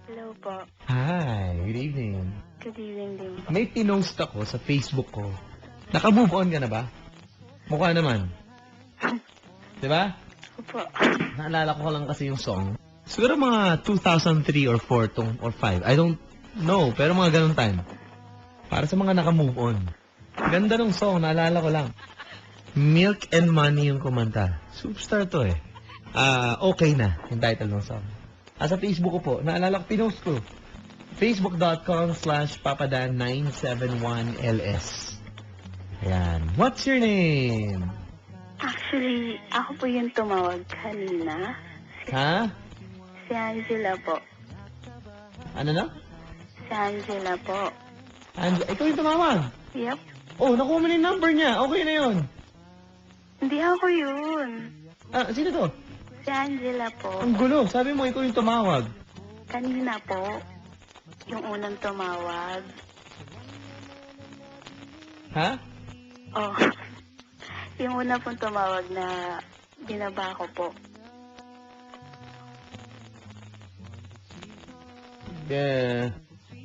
Hello po. Hi, good evening. Good evening din po. May pinost ako sa Facebook ko. Naka-move on ka na ba? Mukha naman. Diba? Opo. Naalala ko lang kasi yung song. Siguro mga 2003 or 4 or 5. I don't know, pero mga ganun time. Para sa mga naka-move on. Ganda ng song, naalala ko lang. Milk and Money yung kumanta. Superstar to eh. Okay na, yung title ng song. Sa Facebook ko po, naalala ko, pinost ko. Facebook.com/papadan971ls. Ayan. What's your name? Actually, ako po yung tumawag kanina. Ha? Si Angela po. Ano na? Si Angela po. Ikaw yung tumawag. Yep. Oh, nakuha mo na yung number niya. Okay na yun. Hindi ako yun. Sino to? Si Angela po. Ang gulo. Sabi mo, ikaw yung tumawag. Kanina po. Yung unang tumawag. Ha? Oh. Yung una pong tumawag na binaba ko po. Yeah.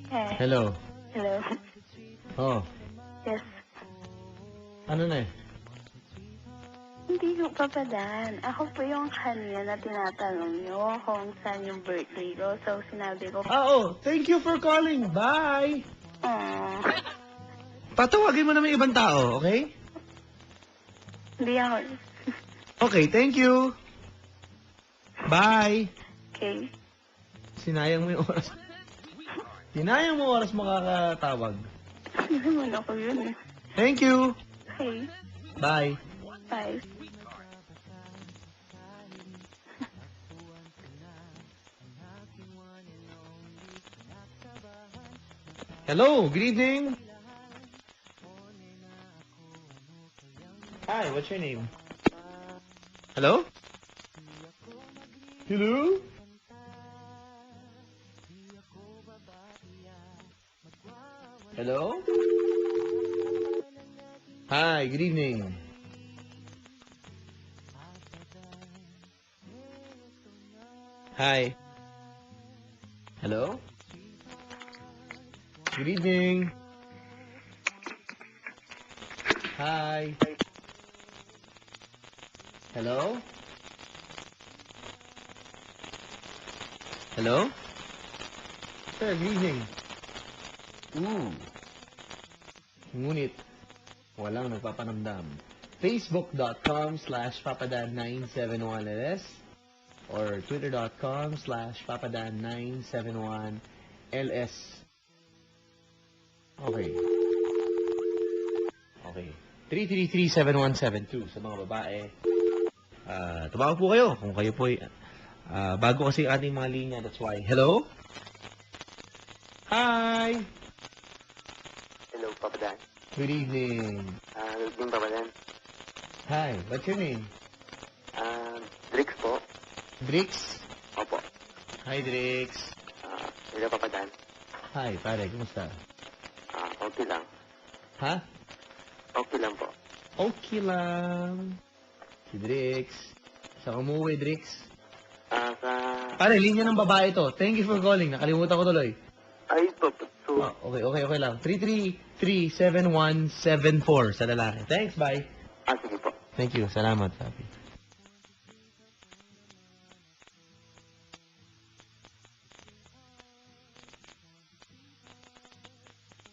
Eh. Hello. Hello. Oh. Yes. Ano na eh? Hindi ko papadan. Ako po yung kanina na tinatanong nyo kung saan yung birthday ko. So, sinabi ko, Thank you for calling. Bye. oh, Patawagin mo naman ibang tao, okay? hindi ako. Okay, thank you. Bye. Okay. Sinayang mo yung oras. Sinayang mo oras makakatawag. Hindi naman ako yun eh. Thank you. Okay. Bye. Bye. Hello, good evening. Hi, what's your name? Hello? Hello? Hello? Hi, good evening. Hi. Hello? Good evening. Hi. Hello? Hello? Sir, good evening. Ngunit, walang nagpapanamdam. Facebook.com/papadan971ls or Twitter.com/papadan971ls. Okay. 333-7172 sa mga babae. Tumawag po kayo kung kayo po bago kasi ating mga linya, that's why. Hello? Hi! Hello, Papa Dan. Good evening. Good evening, Papa Dan. Hi, what's your name? Drix po. Drix? Opo. Hi, Drix. Hello, Papa Dan. Hi, pare, kumusta? Okay lang. Ha? Okay lang po. Okay lang. Si Drix. Saan umuwi, Drix? Pare, linya ng babae to. Thank you for calling. Nakalimutan ko tuloy. Ay, po. So, Okay lang. 333-7174 sa lalaki. Thanks, bye. sige po. Thank you. Salamat, papi.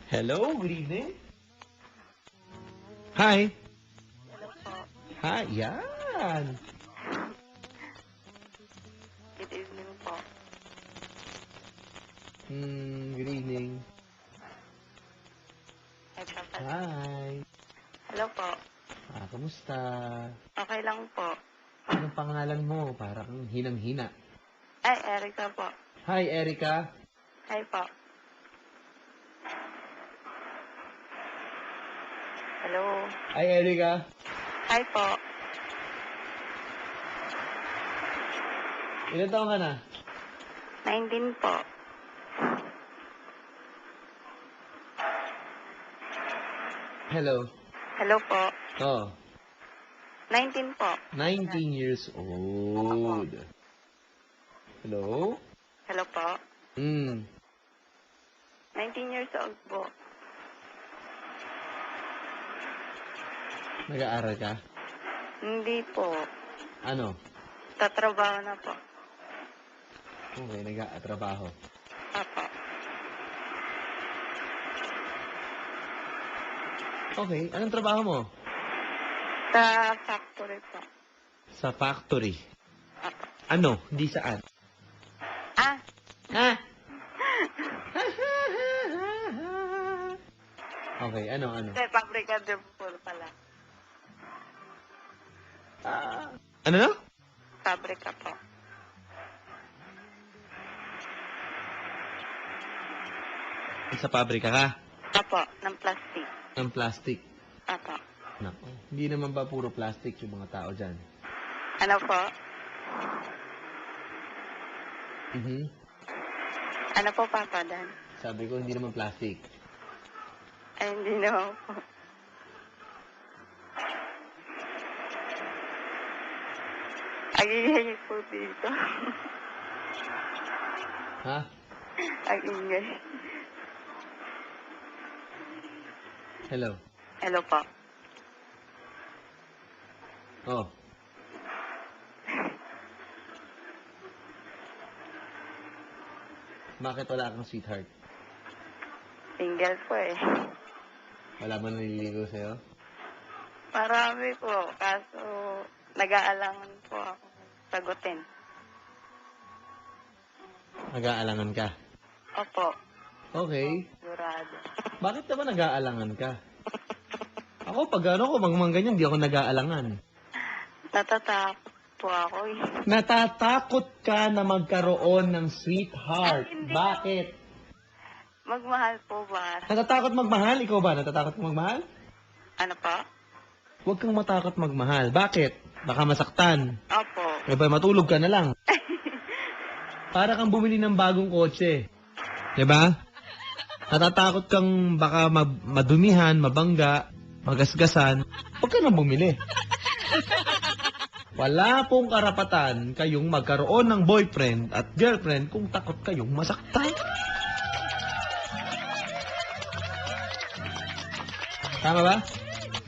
Hello, good evening. Hi. Hello po. Hi, yan. Good evening po. Good evening. Hi, Papa. Hi. Hello po. Kamusta? Okay lang po. Anong pangalan mo? Parang hinang-hina. Ay, Erica po. Hi, Erica. Hi po. Hello. Hi, Erica. Hi po. Ilan taon ka na? 19 po. Hello. Hello po. Oh, 19 po. 19 years old. Hello? Hello po. Hmm. 19 years old po. Nag-aaral ka? Hindi po. Ano? Tatrabaho na po. Okay, nag-aatrabaho. Apo. Okay, anong trabaho mo? Sa factory po. Sa factory. Apo. Ano? Hindi saan? Ah! Ha? Okay, ano? Sa pabrika de po pala. Ano na? Pabrika po. Sa pabrika ka? Apo, ng plastic. Ng plastic. Apo. Nako. Hindi naman ba puro plastic yung mga tao dyan? Ano po? Mhm. Ano po, Papa Dan? Sabi ko, hindi naman plastic. Ay, hindi naman po. Agingay po dito. Ha? Agingay. Hello? Hello po. Oh. Bakit wala kang sweetheart? Single po eh. Wala ba naliligo sa'yo? Marami po. Kaso, nag-aalangan po ako sagutin. Nag-aalangan ka? Opo. Okay. Sigurado. Bakit naman nag-aalangan ka? Ako, pag ano ko, mang ganyan, di ako nag-aalangan. Natatakot po ako eh. Natatakot ka na magkaroon ng sweetheart. Ay, hindi. Bakit? Magmahal po ba? Natatakot magmahal? Ikaw ba? Natatakot kang magmahal? Ano po? Huwag kang matakot magmahal. Bakit? Baka masaktan. Opo. Eh ba, matulog ka na lang. Para kang bumili ng bagong kotse. Diba? Natatakot kang baka madumihan, mabangga, magasgasan. Huwag ka nang bumili. Wala pong karapatan kayong magkaroon ng boyfriend at girlfriend kung takot kayong masaktan. Tama ba?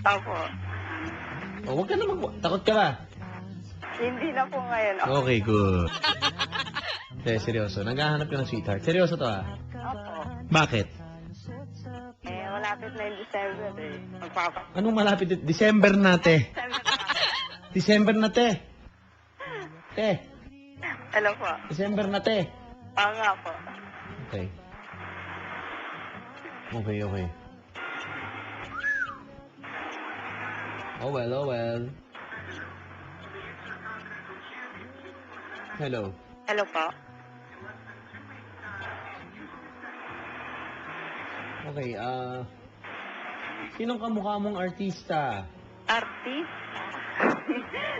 Opo. O, huwag ka na takot ka ba? Hindi na po ngayon. Okay, good. Seryoso. Naghahanap ka ng sweetheart. Seryoso to ah. Opo. Bakit? Eh, malapit na yung December eh. Magpapa. Anong malapit? December na, te. December na, te. Te. Hello po. December na, te. Oo nga po. Okay. Okay. Oh well. Hello. Hello po. Okay, sinong kamukha mong artista? Artist?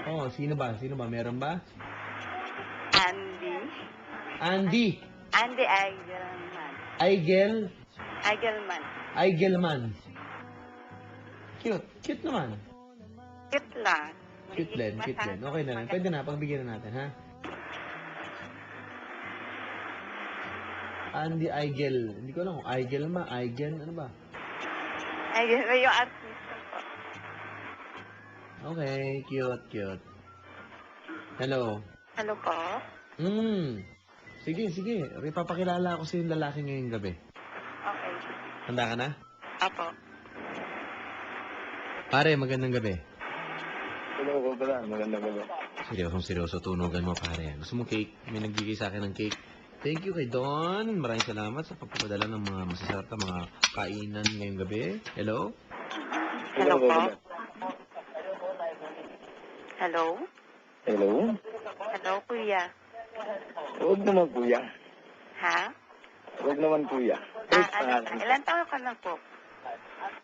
Oh, sino ba? Meron ba? Andy. Andy. Andy Eigelman. Eigelman. Eigelman. Cute naman. Cute lang. Cute din. Okay na lang. Pwede na, pagbigyan na natin, ha? Andy Eigel. Hindi ko alam kung Eigen, ano ba? Eigelman yung artista po. Okay, cute. Hello. Hello po. Sige. Papakilala ako sa yung lalaki ngayong gabi. Okay. Handa ka na? Apo. Pare, magandang gabi. Hello po pala, magandang gabi. Seryoso, tunugan mo, pare. Gusto mo cake? May nagbigay sa akin ng cake. Thank you kay Don. Maraming salamat sa pagpapadala ng mga masasarap na mga kainan ngayong gabi. Hello? Hello po. Hello? Hello? Hello, kuya. Huwag naman kuya. Ha? Huwag naman kuya. Ilan taon ka na po?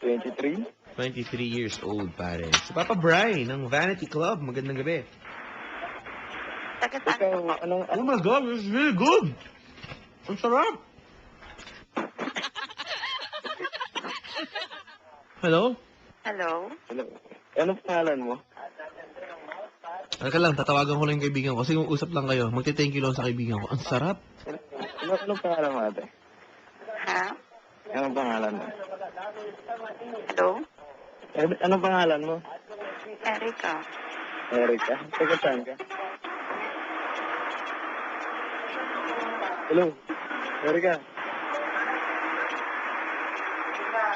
23? 23 years old, pare. Si Papa Bri ng Vanity Club. Magandang gabi. Taga-saan Ikaw, ka po? anong, Oh my God, this is really good. Ang sarap. Hello? Hello? Hello? Anong pangalan mo? Halika lang, tatawagan ko lang yung kaibigan ko. Kasi usap lang kayo. Magte-thank you lang sa kaibigan ko. Ang sarap. Anong pangalan mo, ate? Ha? Anong pangalan mo? Hello? Anong pangalan mo? Erika. Erika? Taga saan ka? Hello? Erika?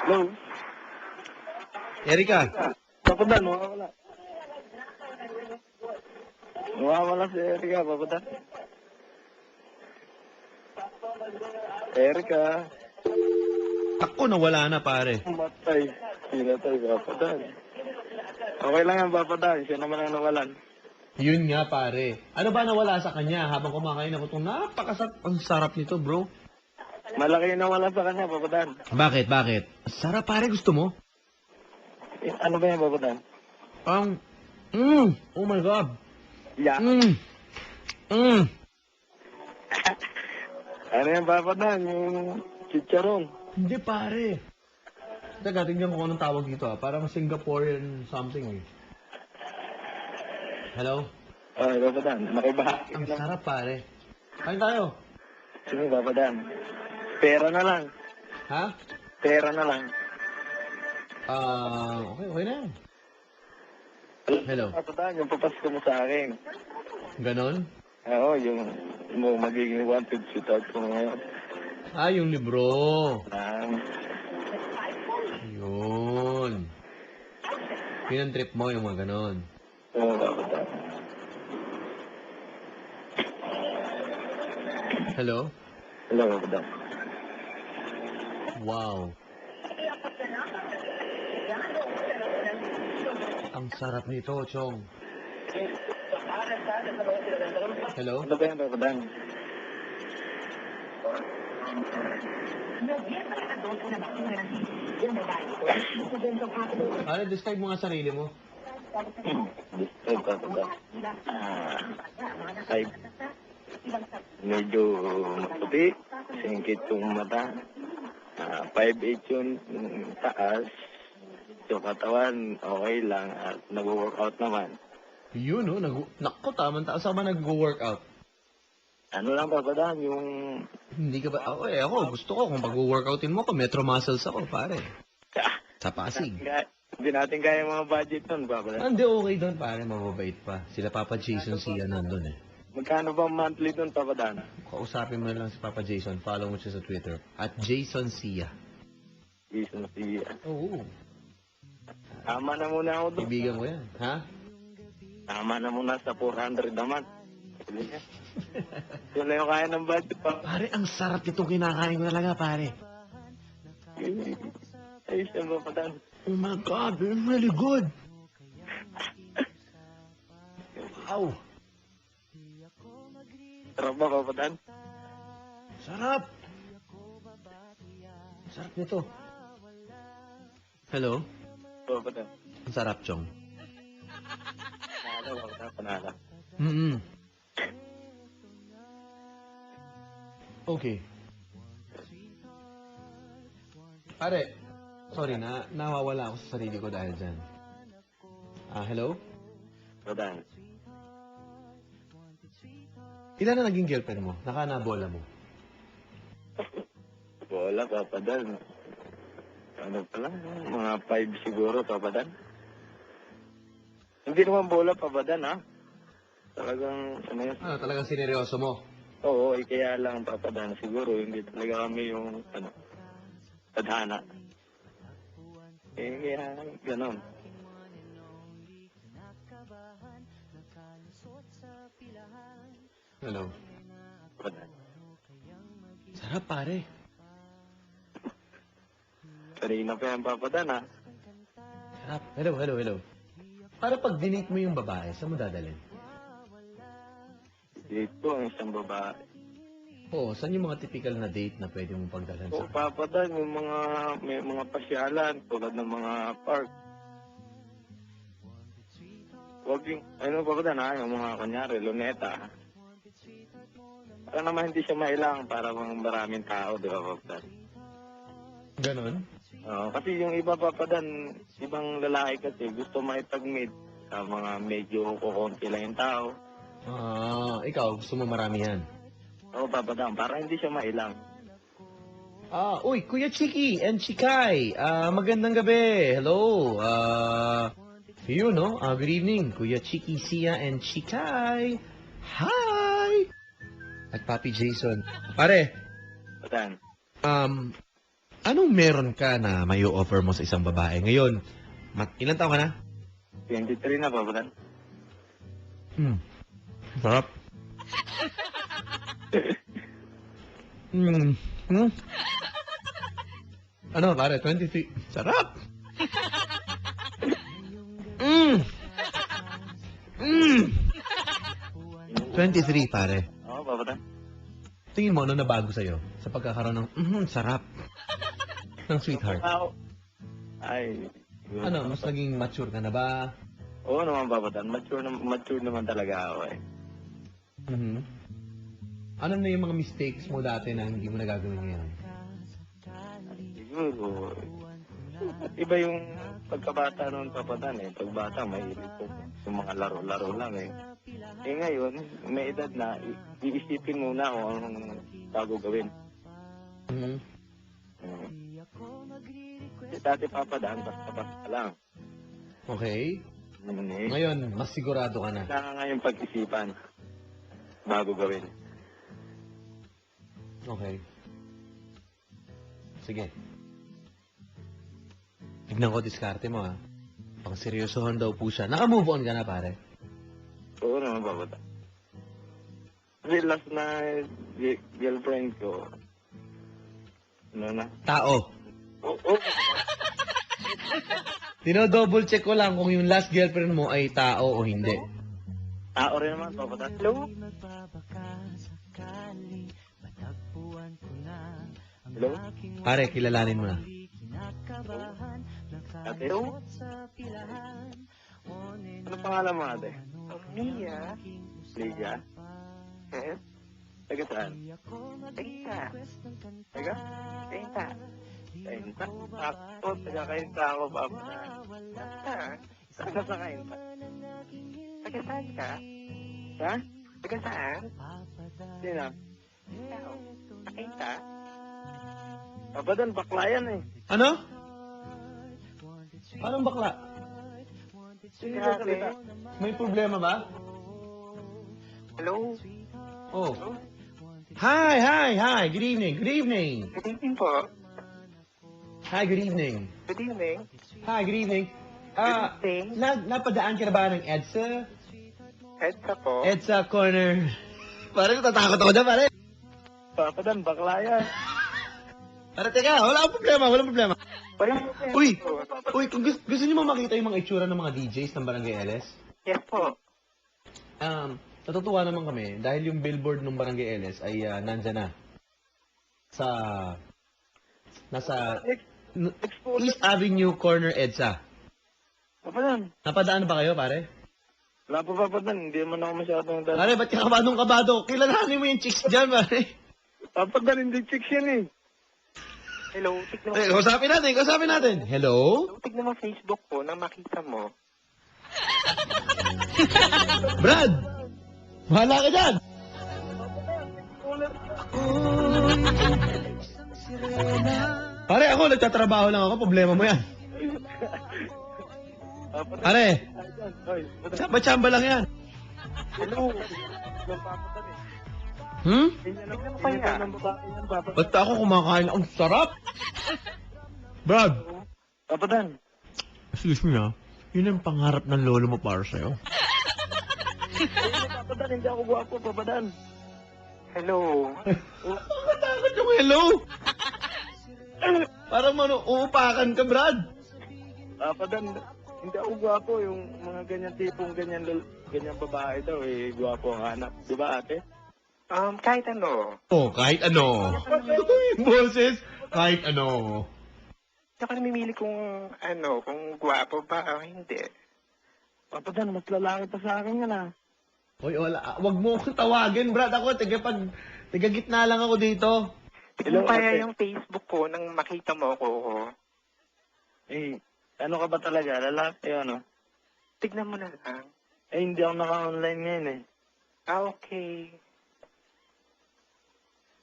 Hello? Erika, Papadan, mawawala. Mawawala si Erika, papadan. Erika? ako nawala na pare. Matay. Pinatay, papadan. Okay lang yan, papadan. Siya naman ang nawalan. Yun nga pare. Ano ba nawala sa kanya habang kumakain ako itong ang sarap nito bro. Malaki yung nawala sa kanya, papadan. Bakit? Sarap pare, gusto mo? Ano ba yan, papadan? Oh my God. Yeah. Ano yan, papadan? Yung chicharon. Hindi pare. Teka, tingnan ko anong tawag dito Parang Singaporean something eh. Hello? Ay, papadan. Makibahagi Ang ka lang. sarap pare. Kain tayo. Sige, papadan. Pera na lang. Ha? Pera na lang. Okay na yan. Hello? Papadan, yung papasko mo sa akin. Ganon? Oo, yung magiging wanted sweetheart ko ngayon. Yung libro. Yun. Yun ang trip mo, yung mga ganon. Oo, papadan. Hello? Hello, papadan. Wow. Ang sarap nito, Chong. Hello? Ano ba yan, papadan? Ano, describe mo nga sarili mo. Disturb, papadan. Ay, medyo maputi. Singkit yung mata. 5'8" yun, taas. Yung katawan, okay lang. At nag-workout naman. Yun, no? Naku, tama-tama. Saan ba nag-workout? Ano lang, papadan, yung... Hindi ka ba? Ako, gusto ko. Kung pag-workoutin mo ako, Metro Muscles ako, pare. Sa Pasig. Hindi natin kaya mga budget nun, papadan. Hindi, okay doon, pare. Mababait pa. Sila Papa Jason Sia nandun eh. Magkano ba monthly nun, papadan? Kausapin mo na lang si Papa Jason. Follow mo siya sa Twitter. At Jason Sia. Jason Sia. Oo. Tama na muna ako doon. Ibigan mo yan. Ha? Tama na muna sa 400 naman. Yun lang yung kaya ng budget, pa. Pare, ang sarap itong kinakain ko talaga, pare. Ay, siya papadan. Oh my God, it's really good. Wow. Sarap ba, papadan? Sarap. Sarap nito. Hello? Papadan. Ang sarap, Chong. Panalo, papadan, panalo. Okay. Pare, sorry na, nawawala ako sa sarili ko dahil dyan. Hello? Papadan. Ilan na naging girlfriend mo? Nakanabola mo? Wala, papadan. Ano pala? Mga 5 siguro, papadan. Hindi naman bola, papadan, ha? Talagang, ano yun? Talagang sineryoso mo? Oo, kaya lang, papadan. Siguro, hindi talaga kami yung, tadhana. Kaya, ganon. Hello? Papadan. Sarap, pare. Kanina pa yan, papadan, ha? Sarap. Hello. Para pag dinate mo yung babae, saan mo dadalhin? Dito ang isang babae. Oo, saan yung mga typical na date na pwede mong pagdalhan O sa... papadan, yung may mga pasyalan, tulad ng mga park. Huwag yung, papadan, ha? Yung mga, kunyari, luneta. Para naman hindi siya mailang para maraming tao, di ba, papadan? Ganon? Kasi yung iba, papadan, ibang lalaki kasi gusto maipag-meet sa mga medyo kukunti lang yung tao. Ikaw, gusto mo marami yan? Oo, papadaan. Para hindi siya mailang. Uy, Kuya Chiki and Chikay. Magandang gabi. Hello. You know, good evening. Kuya Chiki, Sia, and Chikay. Hi! At Papi Jason. Pare, Papadaan. anong meron ka na may offer mo sa isang babae? Ngayon, ilan taon ka na? 23 na, papadaan. Sarap. Ano, pare? 23. Sarap! 23, pare. Oo, papadaan. Tingin mo, ano nabago sa'yo? Sa pagkakaroon ng, sarap. Ng sweetheart. Ay. Ano, mas naging mature ka na ba? Oo naman, papadaan. Mature naman talaga ako eh. Ano na yung mga mistakes mo dati na hindi mo nagagawin ngayon? Siguro. Iba yung pagkabata noon, papadaan eh. Pagbata, mahilig ko. Yung mga laro-laro lang eh. Eh ngayon, may edad na, iisipin muna kung anong bago gawin. Dati papadaan, basta-basta lang. Okay. Ngayon, mas sigurado ka na. Kailangan nga yung pag-isipan bago gawin. Okay. Sige. Tignan ko diskarte mo, ha. Pang seryosohan daw po siya. Naka-move on ka na, pare. Oo naman, papadaan. Kasi last na girlfriend ko, ano na? Tao. Oo. Dino-double check ko lang kung yung last girlfriend mo ay tao o hindi. Tao rin naman, papadaan. Hello? Hello? Pare, kilalanin mo na. Ate? Ano pangalan mo, ate? Mia, Liga? yes, Taga saan? Kainta, Taga? Kainta, Kainta? Ako, taga Kainta ako, papadaan. basta, Saan ka sa Kainta? taga saan ka? Ha? Taga saan? Sino? Ikaw, sa Kainta? Papadaan, bakla yan eh. Ano? Anong bakla? Sige ka salita. May problema ba? Hello? Oh. Hi. Good evening. Good evening. Good evening po. Hi, good evening. Good evening. Hi, good evening. Good evening. Napadaan ka na ba ng EDSA? Edsa po. EDSA corner. Pare, natatakot ako dyan, pare. Papadaan, bakla yan. Pare, teka, walang problema. Walang Uy, kung gusto niyo mo makita yung mga itsura ng mga DJs ng Barangay LS? Yes po. Natutuwa naman kami dahil yung billboard ng Barangay LS ay nandyan na. Nasa East Avenue Corner EDSA. Papadaan. Napadaan ba kayo, pare? Wala pa, papadaan. Hindi naman ako masyadong dala. Pare, ba't ka kabado? Kilalanin mo yung chicks dyan, pare. Papadaan, hindi chicks yan eh. Hello, tignan mo. Kausapin natin. Hello? Tignan mo Facebook ko nang makita mo. Brad! Bahala ka dyan! Pare, ako, nagtatrabaho lang ako. Problema mo yan. Pare, Hoy, tsamba lang yan. hello. Papadaan eh. Tignan mo kaya. Ng babae yan, papadaan. Basta ako kumakain. Ang sarap! Brad, Papadaan. excuse me ha. Yun ang pangarap ng lolo mo para sa'yo. Papadaan, hindi ako gwapo, papadaan. Hello. Matakot yung hello! Parang uupakan ka, Brad. Papadaan, hindi ako gwapo. Yung mga ganyan tipong ganyan babae daw eh, gwapo ang hanap. Di ba ate? Kahit ano. Oh, kahit ano. Yung boses, kahit ano. Hindi ako namimili kung gwapo ba o hindi. Papadaan, mas lalaki pa sa akin yan ah. Hoy, wala. Wag mo akong tawagin, Brad. Ako, tiga gitna lang ako dito. Tignan mo Hello, kaya ate. yung Facebook ko nang makita mo ako. Eh, ano ka ba talaga? Lalaki ano? Tignan mo na lang. Eh, hindi ako naka-online ngayon eh. Okay.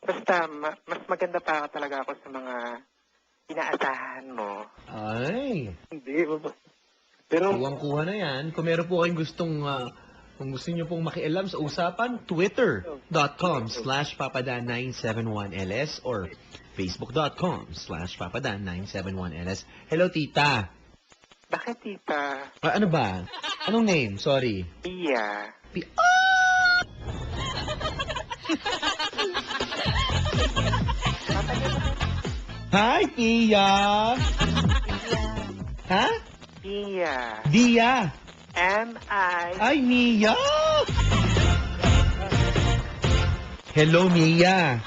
Basta, mas maganda pa talaga ako sa mga inaasahan mo. Ay, Hindi, pero kuwang-kuha na yan. Kung meron po kayong gustong, kung gusto niyo pong makialam sa usapan, twitter.com/papadan971ls or facebook.com/papadan971ls. Hello, tita. Bakit, tita? Ano ba? Anong name? Sorry. Iya. Hi, Tia! Ha? Iya. Dia! M.I. Ay, Mia! Hello, Mia!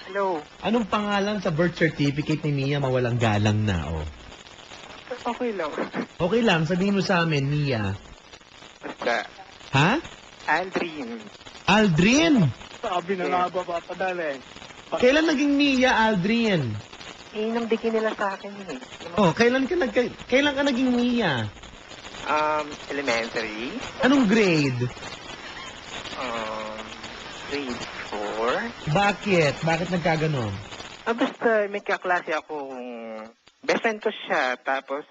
Hello. Anong pangalan sa birth certificate ni Mia mawalang galang na, oh? Okay lang. Okay lang, sabihin mo sa amin, Mia. Basta, Ha? Aldrin. Aldrin! sabi na nga ba, Papadan eh. Kailan naging Mia, Aldrin? Nang bigyan nila sa akin eh. Oh, kailan ka naging Mia? Elementary. Anong grade? Grade 4. Bakit? Bakit nagkaganon? Basta may kaklase akong best friend ko siya. Tapos,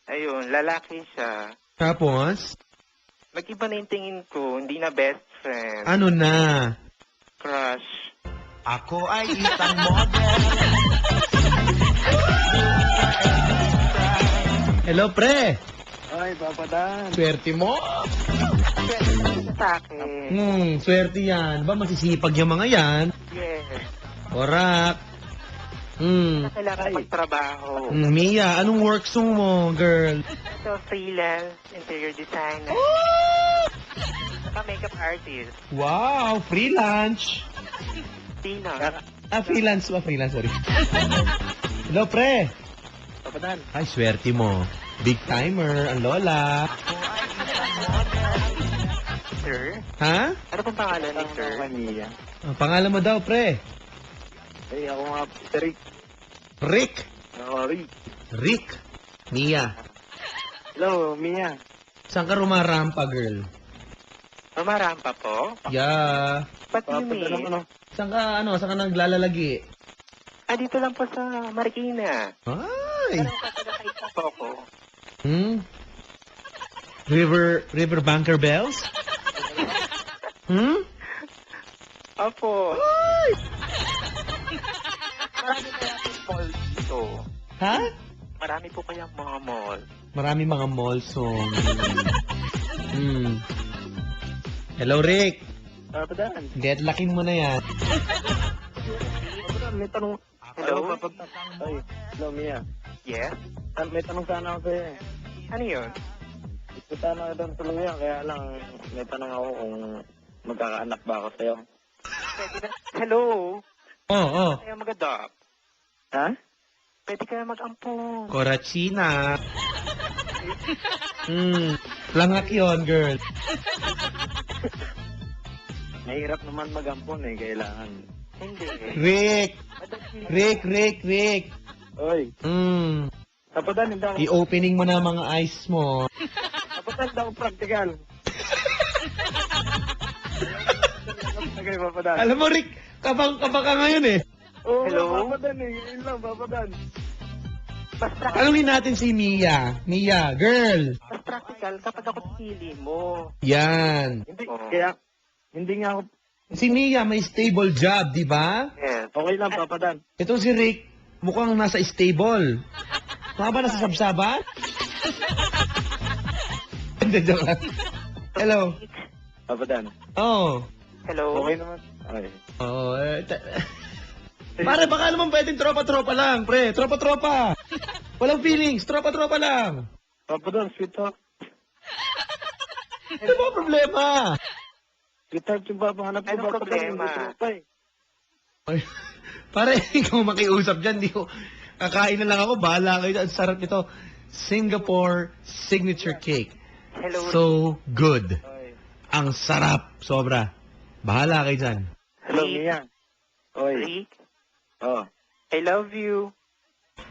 ayun, lalaki siya. Tapos? Nag-iba na yung tingin ko. Hindi na best friend. Ano na? Crush. Ako ay isang model. Hello, pre. Ay, Papadan. Swerte mo. Sa akin. Swerte yan. Ba, masisipag yung mga yan. Yes. Korak. Kailangan magtrabaho. Mia, anong work song mo, girl? Ito, freelance, interior designer. Saka makeup artist. Wow, freelance. Sino? Freelance, sorry. Hello, pre. Papadan. Ay, swerte mo. Big timer, ang lola. Sir? Ha? Ano pong pangalan ni Sir? Mia. Ang pangalan mo daw, pre. Ay, ako nga, si Rick. Rick. Rick. Rick. Mia. Hello, Mia. Saan ka rumarampa, girl? Rumarampa po? Yeah. Ba't you Papadan mean? ano? Saan ka naglalalagi? Dito lang po sa Marikina. Ay. Pero kapag po ako. River Banker Bells? Opo. Marami kayang mall dito. Ha? Marami po kayang mga mall. Marami mga mall song. Hello, Rick. Papadan. Get laking mo na yan. Papadan, may tanong. Hello? Papadan. Ay, hello, Mia. Yes? May tanong sana ako sa'yo eh. Ano yun? Gusto sana kitang tuluyan, kaya lang may tanong ako kung magkakaanak ba ako sa'yo. Pwede na. Hello? Oo. Kaya mag-adopt. Ha? Pwede kaya mag-ampong. Korachina. Langak yun, girl. Mahirap naman mag-ampon eh, kailangan. Hindi. Rick. Oy, Papadan, hindi ako, I-opening mo na mga eyes mo. Papadan, hindi ako practical. Okay, Papadan. Alam mo, Rick, kabang ka ngayon eh. Oo, Hello? Papadan eh, yun lang, Papadan. Tanungin natin si Mia. Mia, girl. Mas practical kapag ako pili mo. Yan. Hindi, Oo. kaya, hindi nga ako, Si Mia may stable job, di ba? Yes. okay lang, Papadan. Itong si Rick, mukhang nasa stable. Mga ba nasa sabsaban? Hindi, joke lang. Hello. Papadan. Oh. Hello? Okay naman. Ay. Oh, pare, baka naman pwedeng tropa-tropa lang, pre. Tropa-tropa. Walang feelings. Tropa-tropa lang. Papadan, sweetheart. Ano ba problema? Sweetheart yung papahanap ko, Anong Papadan. problema? Hindi tropa eh. Ay, pare, ikaw makiusap dyan. Di ko, kakain na lang ako. Bahala kayo dyan. Sarap nito. Singapore signature cake. Hello? So good. Oy. Ang sarap. Sobra. Bahala kayo dyan. Hello, Rick? Mia. Oy. Rick? Oh. I love you.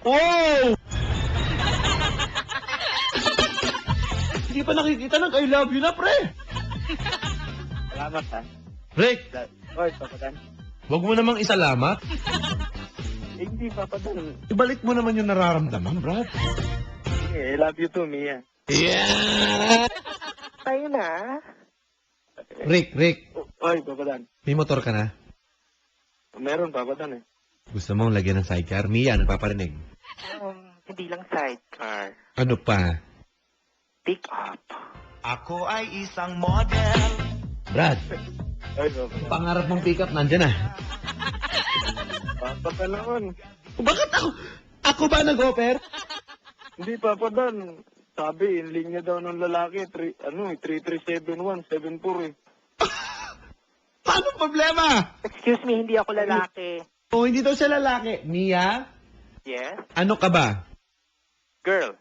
Oh! Hindi pa nakikita ng I love you na, pre. Salamat ha. Rick, Oy, Papadan. Huwag mo namang isalamat. Eh, hindi, Papa Dan. Ibalik mo naman yung nararamdaman, Brad. I love you too, Mia. Yeah! Tayo na. Rick, Oy, Papa Dan. may motor ka na? Meron, Papa Dan eh. Gusto mong lagyan ng sidecar? Mia, nagpaparinig. Hindi lang sidecar. Ano pa? Pick up. Ako ay isang model. Brad, Ay, Papa Dan. pangarap mong pick up nandyan na. Papa ka naman. Bakit ako? Ako ba nag-offer? Hindi, Papa Dan. Sabi, in linya daw ng lalaki, 337174 eh. Paano problema? Excuse me, hindi ako lalaki. O, hindi daw siya lalaki. Mia, Yes? ano ka ba? Girl.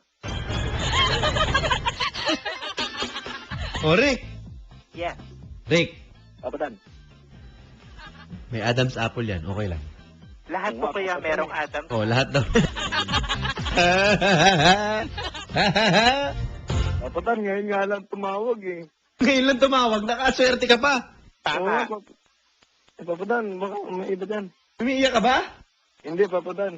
O, Rick. Yes. Rick, Papa Dan. may Adam's apple yan. Okay lang. Lahat po kaya merong Adam. O, lahat daw. Papa Dan, ngayon nga lang tumawag eh. Ngayon lang tumawag. Nakaswerte ka pa. Tama. Oo, Papa Dan, baka may iba dyan. Umiiyak ka ba? Hindi, Papa Dan.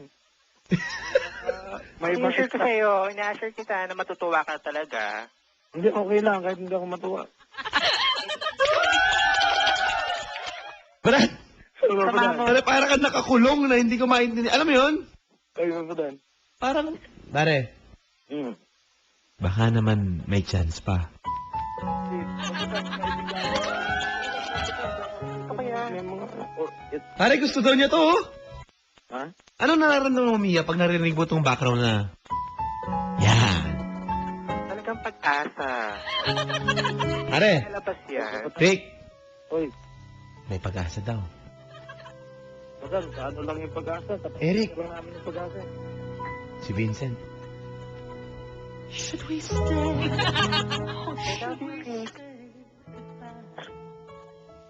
May iba Ina-assure ko sa'yo, ina-assure kita na matutuwa ka talaga. Hindi, okay lang, kahit hindi ako matuwa. Brad, Papa Dan. parang ka nakakulong na hindi ko maintindihan. Alam mo yun? Ay, Papa Dan. Parang, Pare, Hmm. baka naman may chance pa. May mga... Oh, Pare, gusto daw niya to, oh. ha? Anong nararamdaman mo, Mia, pag narinig mo tong background na? Yan. Talagang pag-asa. Pare, Lalabas yan. Rick, Oy, may pag-asa daw. Papa Dan, ano lang yung pag-asa? Tapos Eric. lang namin yung pag-asa. Si Vincent.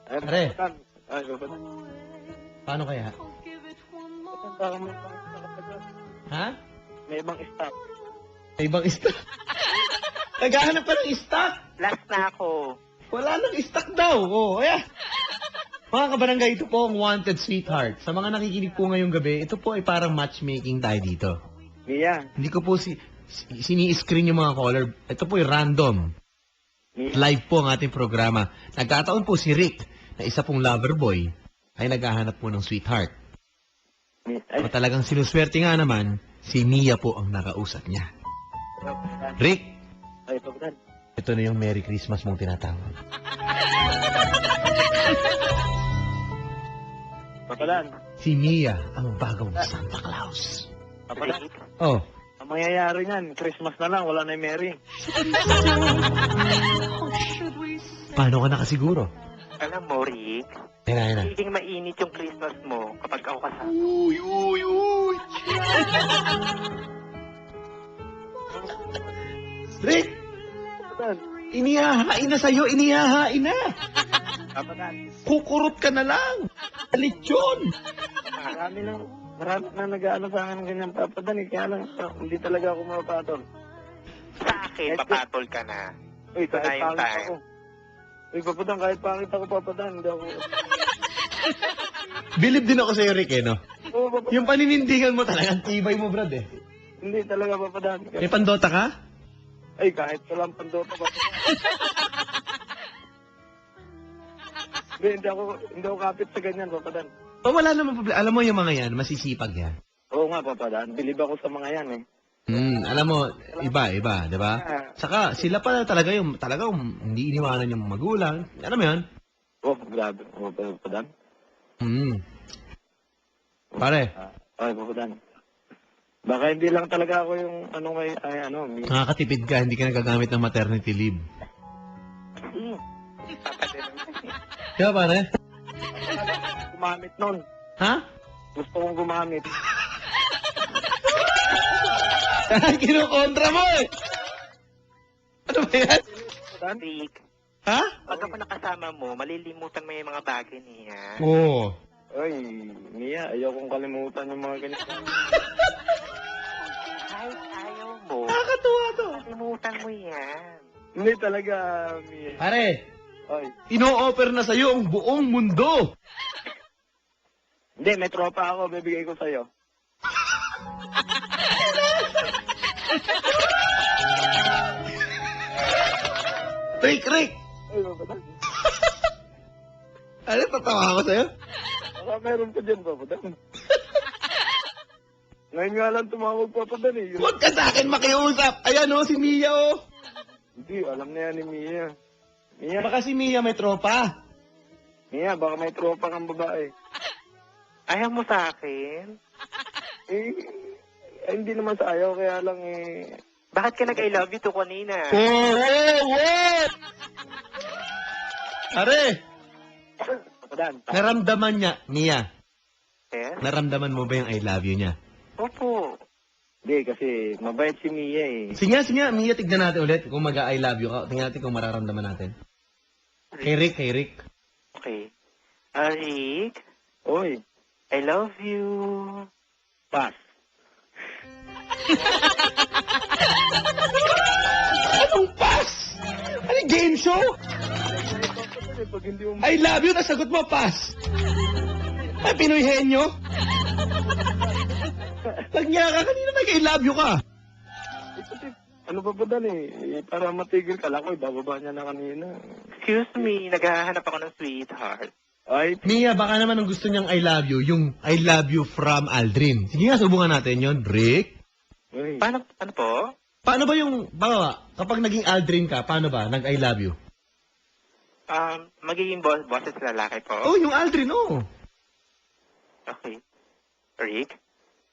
Ay, Pare. Papa Dan. Ay, Papa Dan. Paano kaya? Baka may ibang stock. Ha? May ibang stock. May ibang stock. Naghahanap ka ng stock. Last na ako. Wala nang stock daw. Oh, ayan. Mga kabarangay, ito po ang Wanted Sweetheart. Sa mga nakikinig po ngayong gabi, ito po ay parang matchmaking tayo dito. Mia. Hindi ko po sini-screen yung mga caller. Ito po ay random. Mia. Live po ang ating programa. Nagkataon po si Rick, na isa pong lover boy, ay naghahanap po ng sweetheart. Ay, O talagang sinuswerte nga naman, si Mia po ang nakausap niya. Papa Dan. Rick, Ay, Papa Dan. ito na yung Merry Christmas mong tinatawag. Papa Dan. Si Mia ang bagong Santa Claus. Papa Dan. Oh, Ang mangyayari niyan, Christmas na lang, wala na yung Mary. paano ka nakasiguro? Alam mo, Rick, Yan na. magiging mainit yung Christmas mo kapag ako kasama. Uy, uy, uy! Rick, Papa Dan. inihahain na sa'yo, inihahain na! Papa Dan. Kukurot ka na lang! Lechon! Marami na nag-aano sa akin ng ganyan, Papa Dan. Kaya lang, hindi talaga ako mapatol. Sa akin, papatol ka na. Uy, Ito na kahit yung pangit time. ako. Uy, Papa Dan, kahit pangit ako, Papa Dan, hindi ako... Bilib din ako sa'yo, Rick, eh, no? Oo, Papa Dan. Yung paninindigan mo talagang tibay mo, Brad, eh. Hindi talaga, Papa Dan. May pandota ka? Ay, kahit walang pandota, Papa Dan. Hindi ako kapit sa ganyan, Papa Dan. O, wala namang problema. Alam mo yung mga yan, masisipag yan. Oo nga, Papa Dan. Bilib ako sa mga yan, eh. Alam mo, iba, di ba? Saka, sila pa talagang hindi iniwanan yung magulang. Alam mo yun? Oh, grabe. Oh, Papa Dan. Pare, Ay, Papa Dan. Baka hindi lang talaga ako yung nakakatipid ka, hindi ka nagagamit ng maternity leave. Di ba, pare? gumamit nun. Ha? Gusto kong gumamit. Kinukontra mo eh! Ano ba yan? Rick, Ha? pag ako nakasama mo, malilimutan mo yung mga bagay niya. Oo. Ay, Mia, ayaw kong kalimutan yung mga ganito. Kahit ayaw mo, Nakakatuwa to. kalimutan mo yan. Hindi talaga, Mia. Pare, Ay, ino-offer na sa'yo ang buong mundo. Hindi, may tropa ako, bibigay ko sa'yo. Rick! Ay, papadan. Ano, tatawa ako sa'yo? Baka meron pa dyan, papadan. Ngayon nga lang tumawag papadan eh. Huwag ka sa akin makiusap. Ayan o, si Mia o. Hindi, alam na yan ni Mia. Mia, Baka si Mia may tropa. Mia, baka may tropa kang babae. Ayaw mo sa akin? Hindi naman sa ayaw, kaya lang Bakit ka nag-I love you to kanina? Wow! Are, Papadan. naramdaman niya, Mia, Yes? naramdaman mo ba yung I love you niya? Opo. Hindi, kasi mabait si Mia eh. Sige nga, Mia, tignan natin ulit kung mag-I love you ka. Tignan natin kung mararamdaman natin. Kay Rick. Okay. Rick, Oy, I love you. pass. Anong pass? Ano game show? Pag hindi mo I love you, nasagot mo, pass. Ay, Pinoy henyo? Lagnya ka, kanina nag-I love you ka. kasi, ano ba ba dan para matigil ka lang ko, bababa niya na kanina. Excuse me, naghahanap ako ng sweetheart. Ay, Mia, baka naman ang gusto niyang I love you, yung I love you from Aldrin. Sige nga, subukan natin yon, Rick. uy. Ano po? Paano ba yung, kapag naging Aldrin ka, paano ba, nag-I love you? Magiging boses lalaki po. Oh, yung Aldrin, oh. Okay. Rick,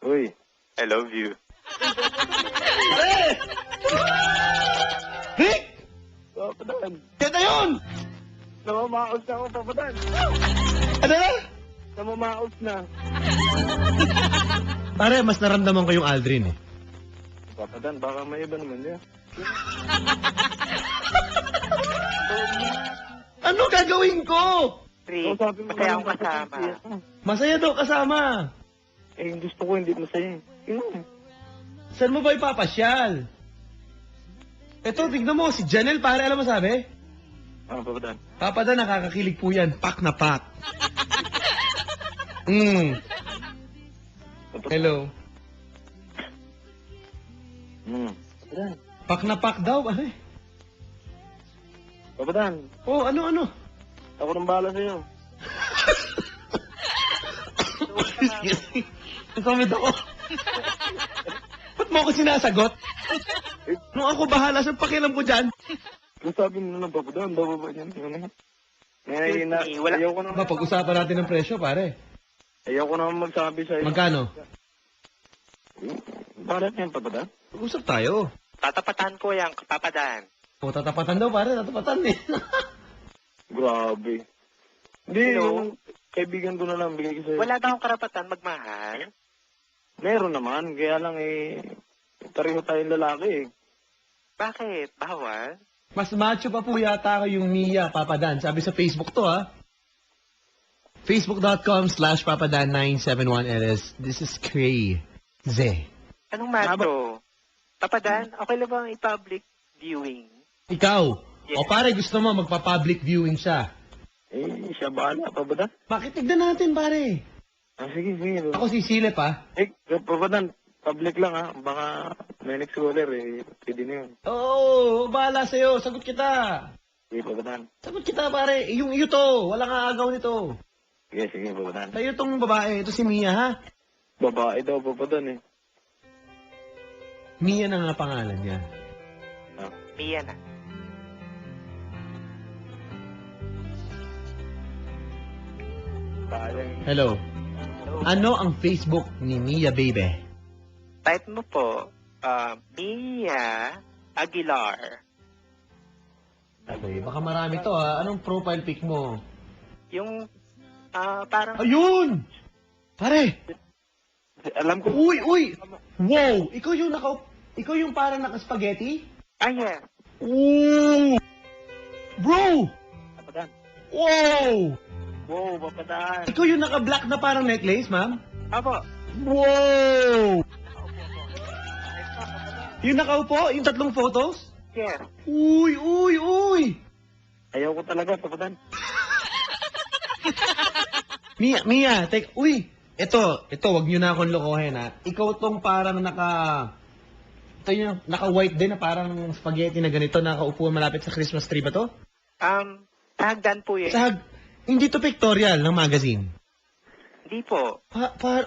Uy. I love you. Rick! Papadan. Kaya yun! Namamaos na ako, papadan. Ano na? Namamaos na. Pare, mas naramdaman ko yung Aldrin eh. Papadan, baka may iba naman niya. Ano gagawin ko? Rick, sabi mo masaya lang, akong kasama. Masaya daw kasama. yung gusto ko hindi masaya. Saan mo ba ipapasyal? Eto, tignan mo, si Janelle, pare, alam mo sabi? Papadan. Papada, nakakakilig po yan. Pak na pak. Hello. Papadan. Pak na pak daw, pare. Papadan. Oh, ano? Ako nang bahala sa'yo. Nasamit ako. Ba't mo ako sinasagot? Nung ako bahala sa pakialam ko dyan. Kung sabi mo na papadan, bababa niyan. Wala. Ayaw ko na. Pag-usapan natin ng presyo, pare. Ayaw ko naman magsabi sa'yo. Magkano? Bakit yan, papadan? Pag-usap tayo. Tatapatan ko yung papadan. O, tatapatan daw, pare. Tatapatan eh. Grabe. Hindi, yung kaibigan ko na lang bigay ko sa'yo. Wala daw akong karapatan magmahal. Meron naman, kaya lang pareho tayong lalaki eh. Bakit? Bawal? Mas macho pa po yata ako yung Mia Papadan. Sabi sa Facebook to, ha? Facebook.com/papadan971LS. This is crazy. Anong macho? Papadan, okay lang bang i-public viewing? Ikaw. Yes. O pare, gusto mo magpa-public viewing siya. Siya bahala, papadan. Bakit tignan natin, pare? Sige. Ako sisilip, ha? Papadan, public lang ha. Baka may next caller pwede na yun. Oo, bahala sa'yo. Sagot kita. Sige, papadan. Sagot kita, pare. Yung iyo to. Walang aagaw nito. Sige, papadan. Sa'yo tong babae. Ito si Mia, ha? Babae daw, papadan eh. Mia na nga pangalan niya. Mia na. Sayang. Hello. Ano ang Facebook ni Mia, baby? Type mo po, Mia Aguilar. Okay, baka marami to, ha? Anong profile pic mo? Yung, parang, Ayun! Pare! Alam ko. Uy! Wow! Ikaw yung parang naka-spaghetti? yes. Ooh! Bro! Papadan. Wow! Wow, papadan. Ikaw yung naka-black na parang necklace, ma'am? Apo, Wow! Yung nakaupo? Yung tatlong photos? yes. Uy! Ayaw ko talaga, papadan. Mia, ito, wag nyo na akong lokohin, ha. Ikaw tong parang ito yung naka-white din na parang spaghetti na ganito, nakaupo malapit sa Christmas tree ba to? Hagdan po yun. Hindi to pictorial ng magazine. Hindi po.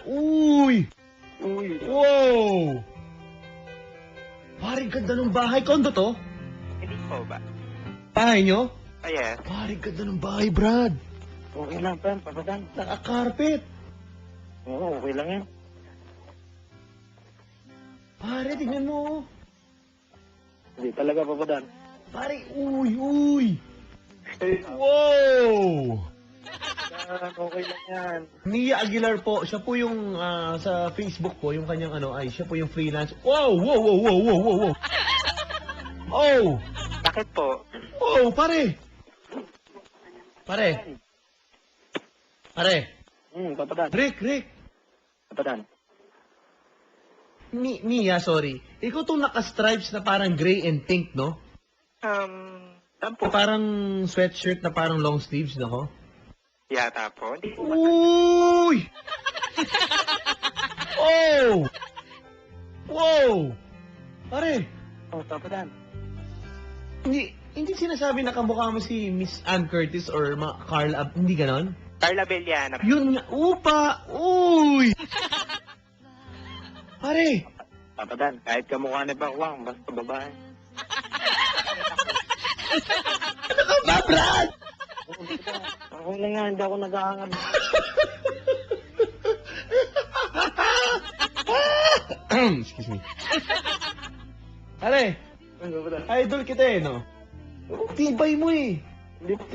Uy! Wow! Pare, ganda ng bahay. Kondo to? Hindi po ba? Bahay nyo? Yes. Pare, ganda ng bahay, Brad. Okay lang, Pam, papadan. Naka-carpet. Oo, okay lang yan. Pare, tignan mo. Hindi talaga papadan. Pare, uy! Wow! Okay lang yan. Mia Aguilar po, siya po yung sa Facebook po, yung kanyang siya po yung freelance. Wow! Oh! Bakit po? Oh, pare! Pare! Papadan. Rick! Papadan. Mia, sorry. Ikaw tong naka-stripes na parang gray and pink, no? Saan po? Parang sweatshirt na parang long sleeves, no? Yata po. Hindi po ba? Uy! Oh! Wow! Pare, Papadan. hindi sinasabi na kamukha mo si Miss Ann Curtis or Carla, hindi ganon? Carla Bellana. Yun nga, upa! Uy! Pare, Papadan, kahit kamukha ni Bakwang, basta babae. ano ka ba, Brad? Okay lang yan, hindi ako nag-aangat. Excuse me. Pare, idol kita eh, no? Tibay mo eh.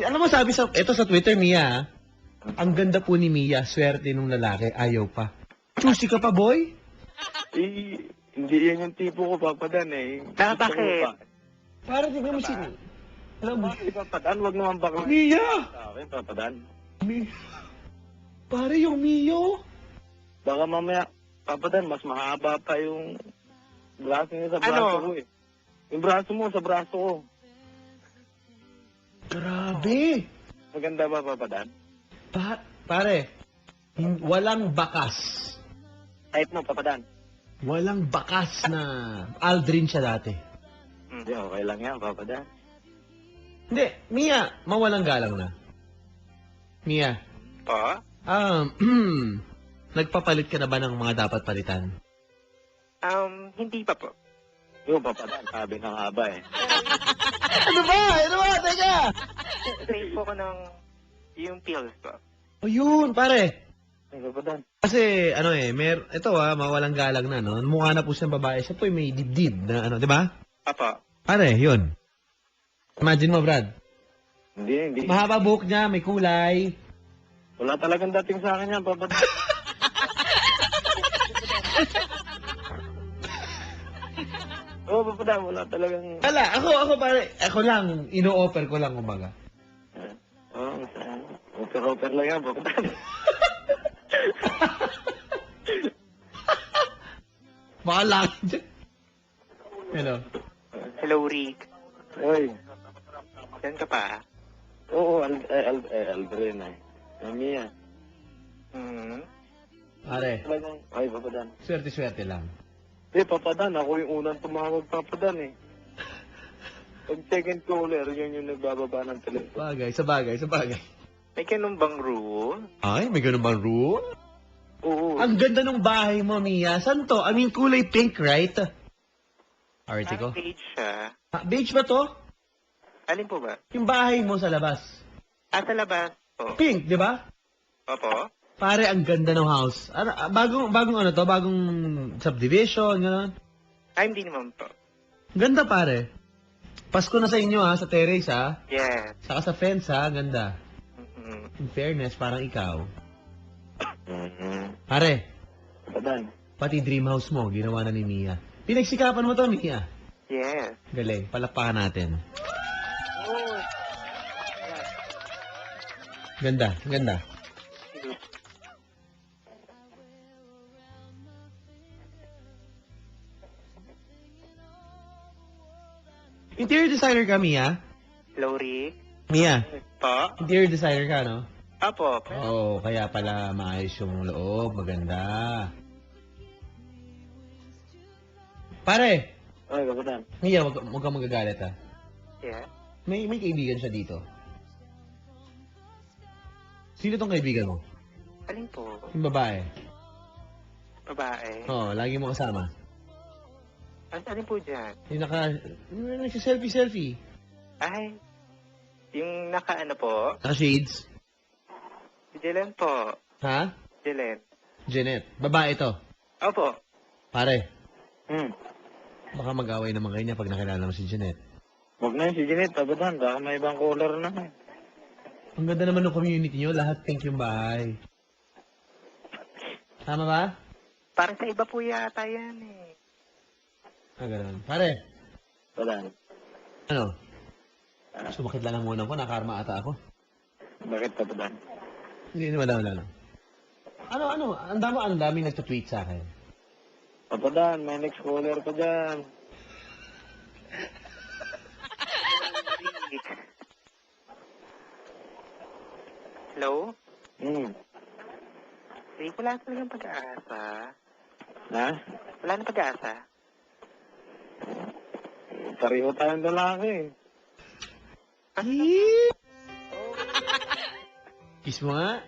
Alam mo, sabi ito sa Twitter, Mia, ang ganda po ni Mia, swerte nung lalaki, ayaw pa. Choosy ka pa, boy? Hindi yan yung tipo ko, Papadan eh. Bakit? Para tignan mo si... Alam mo, Papadan, wag naman bakla. Mia! Sa akin, Papadan. Pare, yung Mio. Baka mamaya, Papadan, mas mahaba pa yung braso niya sa braso ko eh. Yung braso mo sa braso ko. Grabe. Maganda ba, Papadan? Pare, walang bakas. Type mo, Papadan. Walang bakas na Aldrin siya dati. Hindi, okay lang yan, Papadan. Hindi, Mia, mawalang galang na. Mia, Po? nagpapalit ka na ba ng mga dapat palitan? Hindi pa po. Yung Papadan, sabi ng haba eh. Ano ba? Teka! Trade po ko ng yung pills po. O yun, pare. Ay, Papadan. Kasi, ito mawalang galang na, no? Mukha na po siyang babae. Siya po may dibdib na, di ba? Apo. Pare, yun. Imagine mo, Brad. Hindi. Mahaba buhok niya, may kulay. Wala talagang dating sa akin yan, Papadan. Oo, Papadan, wala talagang... Wala, ako pare, ako lang, ino-offer ko lang, kumbaga. Oo, offer lang yan, Papadan. Baka lang dyan. Hello. Hello, Rick. Oy. Yan ka pa? Oo, Aldrin eh. Mia. Pare, Talagang, ay, Papadan. swerte-swerte lang. Papadan, ako yung unang tumawag, Papadan eh. Pag second caller, yun yung nagbababa ng telepono. Sa bagay. May ganun bang rule? Ay, may ganun bang rule? Oo. Ang ganda ng bahay mo, Mia. Saan to? I mean, kulay pink, right? Arte ko. Page siya. Beige ba to? Alin po ba? Yung bahay mo sa labas. Sa labas po. Pink, di ba? Opo. Pare, ang ganda ng house. Bagong bagong subdivision, gano'n. Ay, hindi naman po. Ganda, pare. Pasko na sa inyo, sa terrace, Yes. Saka sa fence, Ganda. Mm-hmm. In fairness, parang ikaw. Mm-hmm. Pare, Papadan. pati dream house mo, ginawa na ni Mia. Pinagsikapan mo to, Mia. Yes. Galing, palakpakan natin. Ganda. Interior designer ka, Mia? Hello, Rick. Mia, Po? interior designer ka, no? Apo. Oo, kaya pala maayos yung loob. Maganda. Pare! Ay, kapitan. Mia, wag kang magagalit ha. Yeah. May kaibigan siya dito. Sino tong kaibigan mo? Alin po? Yung babae. Babae. Oo, lagi mo kasama. Alin po dyan? Yung nagsiselfie-selfie. Ay, yung naka-ano po? Naka-shades. Si Jelen po. Ha? Jelen. Janet. Babae to. Opo. Pare, Hmm. baka mag-away naman kayo niya pag nakilala mo si Janet. Huwag na yun si Janet, kapitan. Baka may ibang color na. Ang ganda naman ng community niyo, lahat pink yung bahay. Tama ba? Parang sa iba po yata yan eh. Ganun. Pare, Kapitan. ano? Sumakit lang ang muna ko, nakarma ata ako. Bakit, kapitan? Hindi, wala lang. Ano? Ang dami nagtutweet sa akin. Kapitan, may next caller pa dyan. Hello? Hmm. Eh, wala talagang pag-aasa. Ha? Wala na pag-aasa. Pareho tayong lalaki. Kiss mo nga.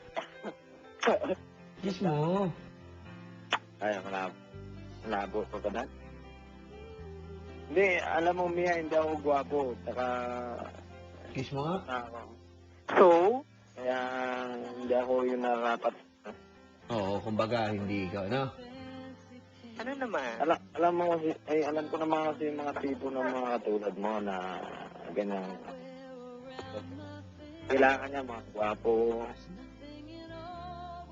Kiss mo. Ay, malabo, kapitan. Hindi, alam mo, Mia, hindi ako gwapo. Saka, Kiss mo nga. ako. So? Kaya, hindi ako yung narapat. Oo, kumbaga, hindi ikaw, no? Ano naman? Alam mo kasi, alam ko naman kasi yung mga tipo ng mga katulad mo na ganyan. Kailangan niya mga gwapo.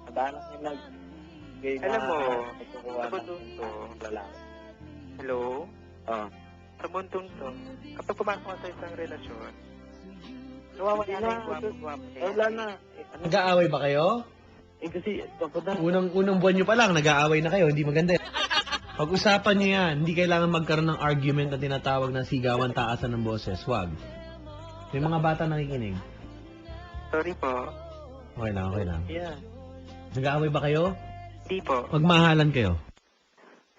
Madalang yung nag-gay na Alam mo, nagkukuha sa ng mundong to, lalaki. hello? Oh. Sa mundong to, kapag pumasok ka sa isang relasyon, nawawala na yung gwapo-gwapo niya. Wala na. Nag-aaway ba kayo? Kasi, kapitan, Unang buwan nyo pa lang, nag-aaway na kayo, hindi maganda. Pag-usapan nyo yan, hindi kailangan magkaroon ng argument na tinatawag na sigawan taasan ng boses. Wag. May mga bata nakikinig. Sorry po. Okay lang. yeah. Nag-aaway ba kayo? Hindi po. Magmahalan kayo.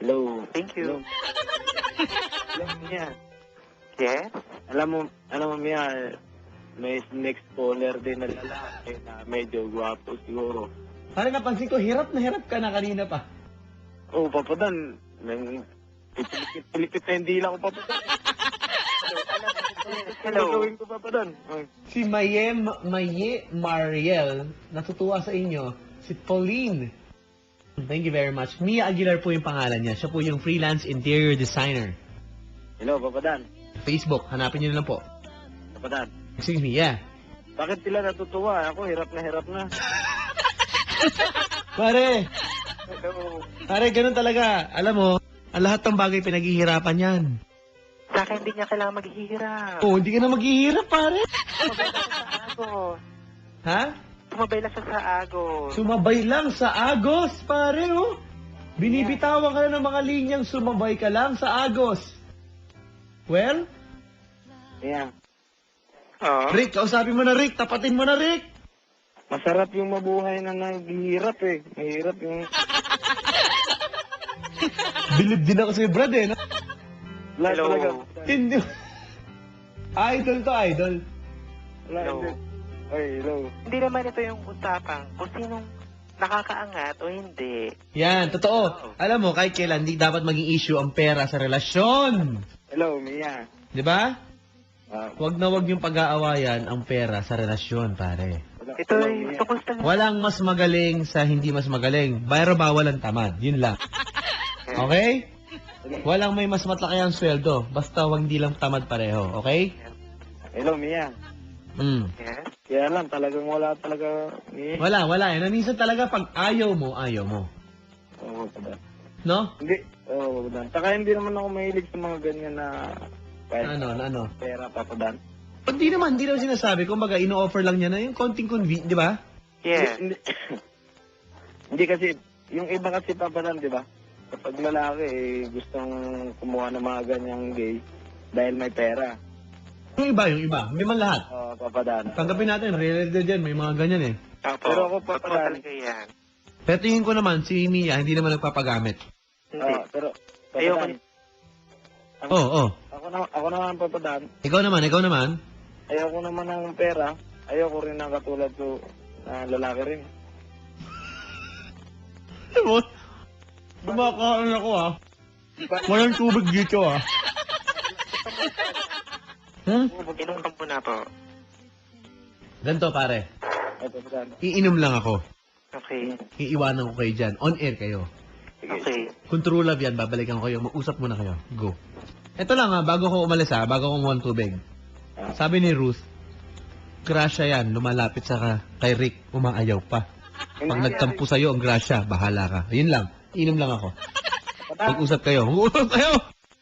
Hello. Thank you. Hello, Mia. Yes? Alam mo, Mia, may next caller din na lalaki na medyo gwapo siguro. Parang napansin ko, hirap na hirap ka na kanina pa. Oo, papadan. Pilipit na hindi lang ako papadan. Hello. Ano gawin ko papadan? Si Maye Mariel, natutuwa sa inyo. Si Pauline. Thank you very much. Mia Aguilar po yung pangalan niya. Siya po yung freelance interior designer. Hello, papadan. Facebook, hanapin niyo na lang po. Papadan. Excuse me, yeah. Bakit sila natutuwa? Ako, hirap na. Pare, Hello. ganun talaga. Alam mo, ang lahat ng bagay pinaghihirapan yan. Sa akin, hindi niya kailangan maghihirap. Oh, hindi ka na maghihirap, pare. Tumabay lang siya sa Agos. Ha? Tumabay lang siya sa Agos. Sumabay lang sa Agos, pare, oh. Binibitawan ka na ng mga linyang sumabay ka lang sa Agos. Well, Yeah. Oh. Rick, kausapin mo na Rick. Tapatin mo na Rick. Masarap yung mabuhay na naghihirap eh. Mahirap yung... Bilib din ako sa'yo, Brad, eh. No? Wala Hello. talaga. Hindi. Idol to, idol. Wala, Hello. hindi. Ay, hello. Hindi naman ito yung usapan kung sinong nakakaangat o hindi. Yan, totoo. Alam mo, kahit kailan, hindi dapat maging issue ang pera sa relasyon. Hello, Mia. Di ba? Ah, Huwag na huwag yung pag-aawayan ang pera sa relasyon, pare. Ito hello, ay Mia. tungkol sa... Walang mas magaling sa hindi mas magaling. Bayro bawal ang tamad. Yun lang. Okay? Walang may mas matlaki ang sweldo. Basta huwag hindi lang tamad pareho. Okay? Hello, Mia. Yes? Kaya lang, talagang wala talaga. Mia. Wala. Minsan talaga pag ayaw mo. Oo, padan. No? Hindi. Oo, padan. Saka hindi naman ako mahilig sa mga ganyan na... kahit Ano? pera, papadan. Hindi naman sinasabi. Kumbaga, ino-offer lang niya na yung konting di ba? Yes. Hindi, hindi kasi, yung iba kasi papadan, di ba? Kapag lalaki, gustong kumuha ng mga ganyang gay dahil may pera. Yung iba. May man lahat. Oo, papadan. Tanggapin natin, reality din, may mga ganyan eh. Opo. Pero ako Totoo papadan. talaga yan. Pero tingin ko naman, si Mia, hindi naman nagpapagamit. Hindi. Pero, Ayoko. papadan. Oo. Ako naman papadan. Ikaw naman. Ayoko naman ng pera. Ayoko rin ng katulad ko na lalaki rin. Kumakain ako Walang tubig dito Inom ka muna po. Ganto pare, Ay, papadan. iinom lang ako. Okay. Iiwanan ko kayo dyan. On air kayo. Okay. Kung true love yan, babalikan ko kayo. Mag-usap muna kayo. Go. Ito lang bago ko umalis bago ko kumuha ng tubig. Sabi ni Ruth, grasya yan, lumalapit sa kay Rick, umaayaw pa. Pag nagtampo sa'yo, ang grasya, bahala ka. Ayun lang, inom lang ako. Mag-usap kayo. Mag-usap kayo!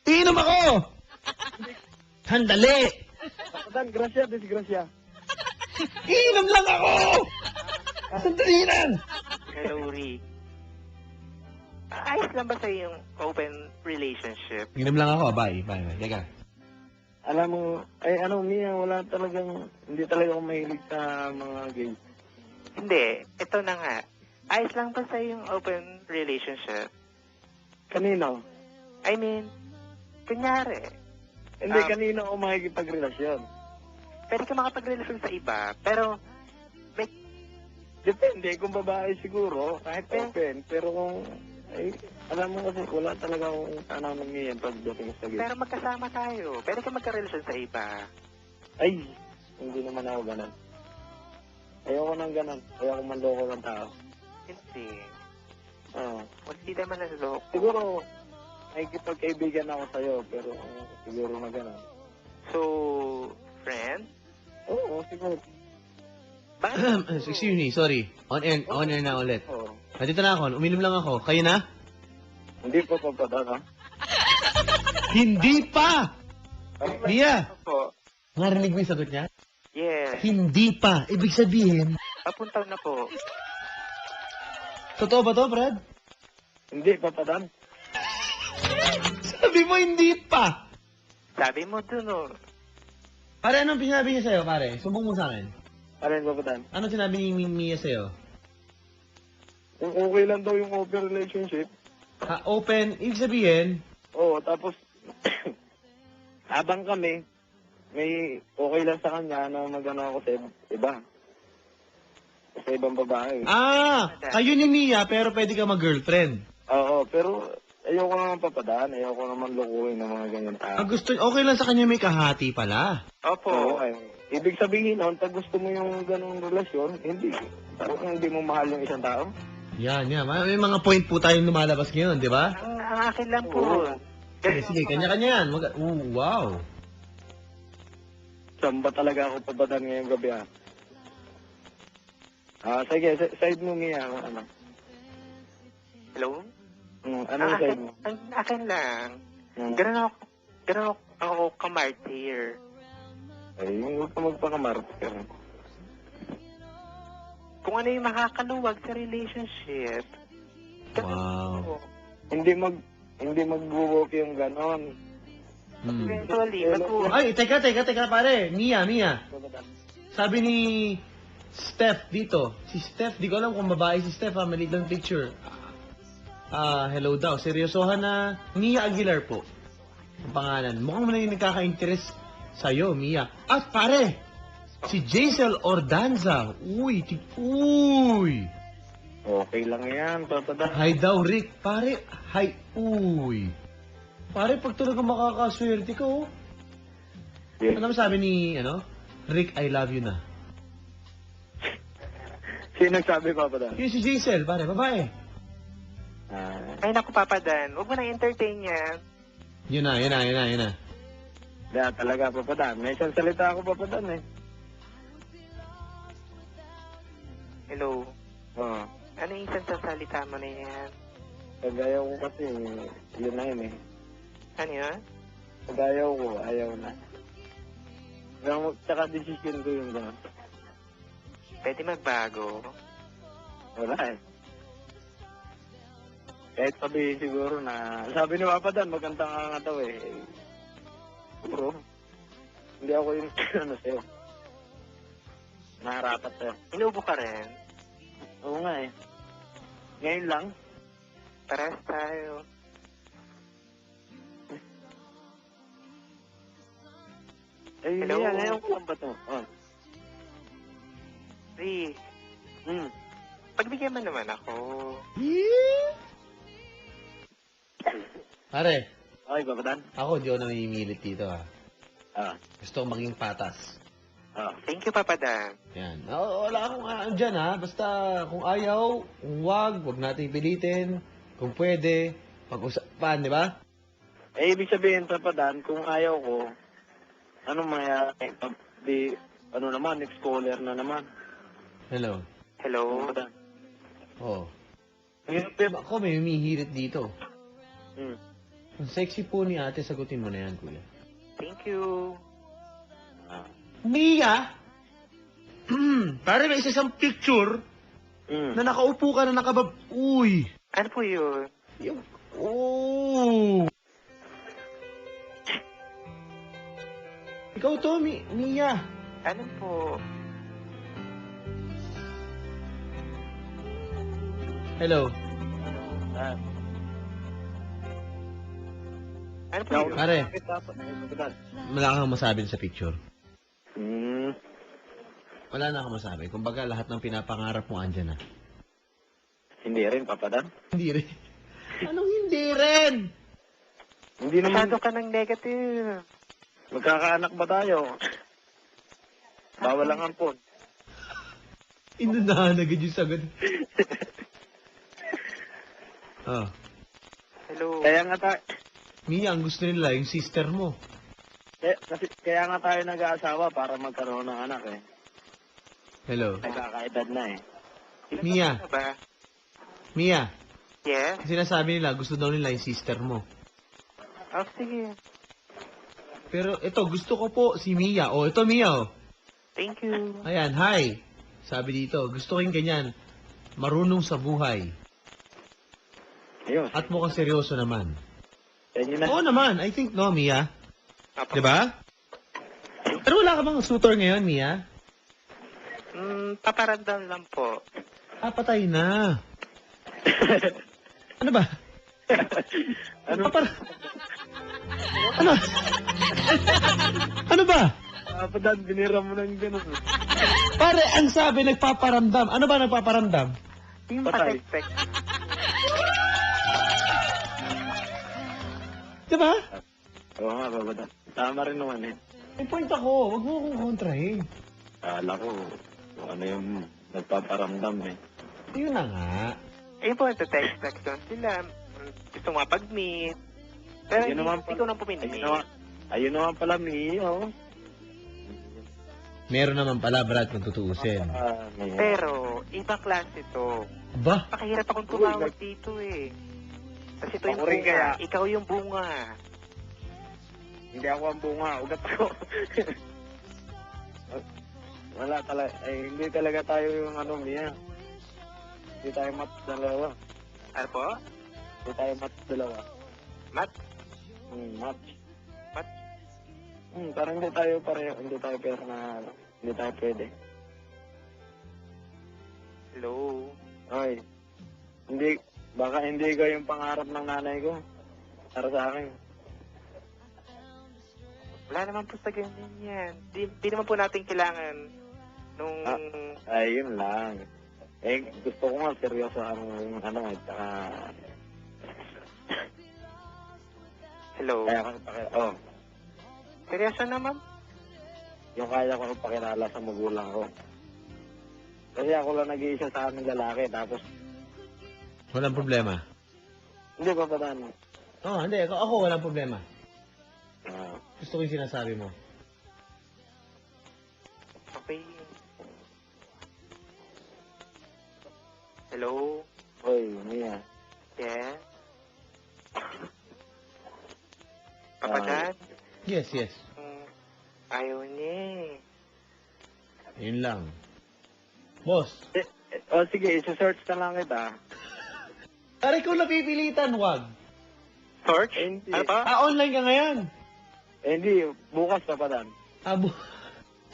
Inom ako! Handali! Papadan, grasya, disgrasya. Inom lang ako! Sandali lang! Hello, Rick. Ayos lang ba sa yung open relationship? Inom lang ako, bye. Teka. Alam mo, Mia, hindi talaga ako mahilig sa mga gay. Hindi. Ito na nga. Ayos lang ba sa yung open relationship? Kanino? I mean, kunyari, Hindi, kanino ako makikipagrelasyon. pwede ka makapagrelasyon sa iba, pero Depende, kung babae siguro, kahit open. Pero kung, alam mo kasi, wala talaga akong tanamang ngayon pagdating sa gay. pero magkasama tayo. Pwede ka magkarelasyon sa iba. Ay, hindi naman ako ganun. Ayoko nang ganun. Ayoko manloko ng tao. Hindi. Oo. Hindi naman naloko. Siguro, nakikipagkaibigan ako sa'yo, pero siguro na ganun. So, friend? Oo, siguro. Bakit? Excuse me, sorry. On air na ulit. Oo. Nandito na ako, uminom lang ako. Kayo na? Hindi po papadan, ha? Hindi pa! Mia! Po. Narinig mo yung sagot niya? Yes. Hindi pa. Ibig sabihin, Papunta na po. totoo ba to, Brad? Hindi papadan. Sabi mo hindi pa. Sabi mo dun, oh. Pare, anong sinabi niya sa'yo, pare? Sumbong mo sa akin. Ano yung papadan? Ano sinabi ni Mia sa'yo? Kung okay lang daw yung open relationship, Open, ibig sabihin, oo, tapos, habang kami, may okay lang sa kanya na magano ako sa iba. Sa ibang babae. kayo ni Mia, pero pwede ka mag-girlfriend. Oo, pero ayoko naman papadaan. Ayoko naman lukuhin ng mga ganyan tao. Okay lang sa kanya may kahati pala. Opo. Oo, ibig sabihin nun, pag gusto mo yung ganong relasyon, hindi. Parang hindi mo mahal yung isang tao. Yan. May mga point po tayong lumalabas ngayon, di ba? Ang akin lang po. Sige, kanya-kanya yan. Wow. Saan ba talaga ako papadaan ngayong gabi, ha? Sige, side mo, Mia. Ano? Hello? Ano yung side mo? Ang akin lang. Ganun ako kamartir. Ay, huwag ka magpakamartir. Kung ano yung makakaluwag sa relationship. Wow. Hindi mag-work yung ganon. Eventually, Ay, teka, pare. Mia. Sabi ni Steph dito. Si Steph, di ko alam kung babae si Steph, maliit lang picture. Hello daw. Seryosohan na Mia Aguilar po. Ang pangalan. Mukhang mo na yung nagkaka-interest sa'yo, Mia. At pare, si Jaisel Ordanza. Uy. Okay lang yan, papadaan. Hi daw, Rick. Pare, hi. Uy. Pare, pag talaga makakaswerte ka, oh. Yeah. Ano sabi ni, Rick, I love you na. Sino nagsabi, papadaan? Yun si Jaisel, pare, babae. Ay, naku, papadan. Huwag mo na entertain yan. Yun na. Kaya talaga, papadaan. May isang salita ako, papadaan, eh. Hello? Oo. Ano yung isang sasalita mo na yan? Pag ayaw ko kasi, yun na yun, eh. Ano yun? Pag ayaw ko, ayaw na. Tsaka decision ko yung gano'n. Pwede magbago. Wala, eh. Kahit sabihin siguro na, sabi ni Papadan, maganda nga daw, eh. Bro, hindi ako yung, sa'yo. Naharapat sa'yo. Inuubo ka rin. Oo nga eh. Ngayon lang. Paras tayo. Eh, Hello? Mia, ngayon ko lang ba to? Oh. Ri, pagbigyan mo naman ako. Pare, Okay, Papadan? ako di ako namimilit dito ah. Ah. Gusto kong maging patas. Ah. Thank you, Papa Dan. Yan. Wala akong dyan ha. Basta kung ayaw, kung wag natin pilitin. Kung pwede, pag-usapan, di ba? Eh, ibig sabihin, Papadan, kung ayaw ko, anong mangyayari? Di, ano naman, next caller na naman. Hello. Hello? Papadan. Oh. Ngayon, Pep. Ako may humihirit dito. Hmm. Ang sexy po ni ate, sagutin mo na yan, kuya. Thank you. Ah. Mia! Pare, may isang picture Hmm. na nakaupo ka na nakabab... Uy! Ano po yun? Yung... Oh! Ikaw to, Mia. Ano po? Hello. Ah. Ano po yun? Pare. Papadan. Wala kang masabi sa picture. Hmm. Wala na akong masabi. Kumbaga, lahat ng pinapangarap mo andyan na. Hindi rin, Papadan. Hindi rin. Anong hindi rin? Hindi naman, Masyado ka ng negative. magkakaanak ba tayo? Bawal lang ang phone. Inunahan agad yung sagad. Oh. Hello? Kaya nga tayo, Mia, ang gusto nila, yung sister mo. kaya nga tayo nag-aasawa para magkaroon ng anak eh. Hello. Nagkakaedad na eh. Ilan Mia. taon ka ba? Mia, Yes? sinasabi nila, gusto daw nila yung sister mo. Oh, sige. Pero ito, gusto ko po si Mia. Oh, ito Mia, oh. Thank you. Ayan, hi. Sabi dito, gusto ko yung ganyan. Marunong sa buhay. Ayun. At mukhang seryoso naman. Yan yun na. Oo naman, I think no, Mia. Apa. Diba? Pero wala ka bang suitor ngayon, Mia? Paparamdam lang po. Ah, patay na. Ano ba? Ano? Ano? Ano ba? Papadan, binira mo ng gano'n. Pare, ang sabi, nagpaparamdam. Ano ba nagpaparamdam? Yung Patay. patek-tek. Diba? Oo nga, Papadan. Tama rin naman eh. May point ako. Huwag mo akong kontrahin. Kala ko, kung ano yung nagpaparamdam eh. Yun na nga. Ayun po, nagta-text lang sila. Gusto mapag-meet. Pero Ayun hindi, naman hindi ko nang pumili. Ayun naman pala, Mio. Meron naman pala, Brad, kung tutuusin. Mio. Pero, ibang klase to. Aba, Pakahirap akong tumawag dito eh. Kasi ito yung Ako rin bunga. kaya. Ikaw yung bunga. Hindi ako ang bunga, ugat ako. Wala talaga, hindi talaga tayo yung ano, Mia. Hindi tayo mat dalawa. Ano po? Hindi tayo mat dalawa. Mat? Mat. Mat? Parang hindi tayo pareho, hindi tayo pero na, ano, hindi tayo pwede. Hello? Ay, hindi, baka hindi ko yung pangarap ng nanay ko. Para sa akin. Wala naman po sa ganyan yan. Di naman po natin kailangan nung... Ayun lang. Eh, gusto ko nga seryoso ang ano, tsaka, Hello? kaya ko ipakilala, Seryoso naman? yung kaya ko ipakilala sa magulang ko. Kasi ako lang nag-iisa sa aming lalaki, tapos, walang problema. hindi pa padan. Oo, hindi. Ako walang problema. Ah, Gusto ko yung sinasabi mo. Okay. Hello? Hoy, Mia. Yes? Papa Dan? Yes, yes. Ayaw niya eh. Yun lang. Boss, Sige, isa-search na lang kita. pare ko napipilitan, wag. Search? Hindi. Ano pa? Online ka ngayon. Hindi, bukas pa padan.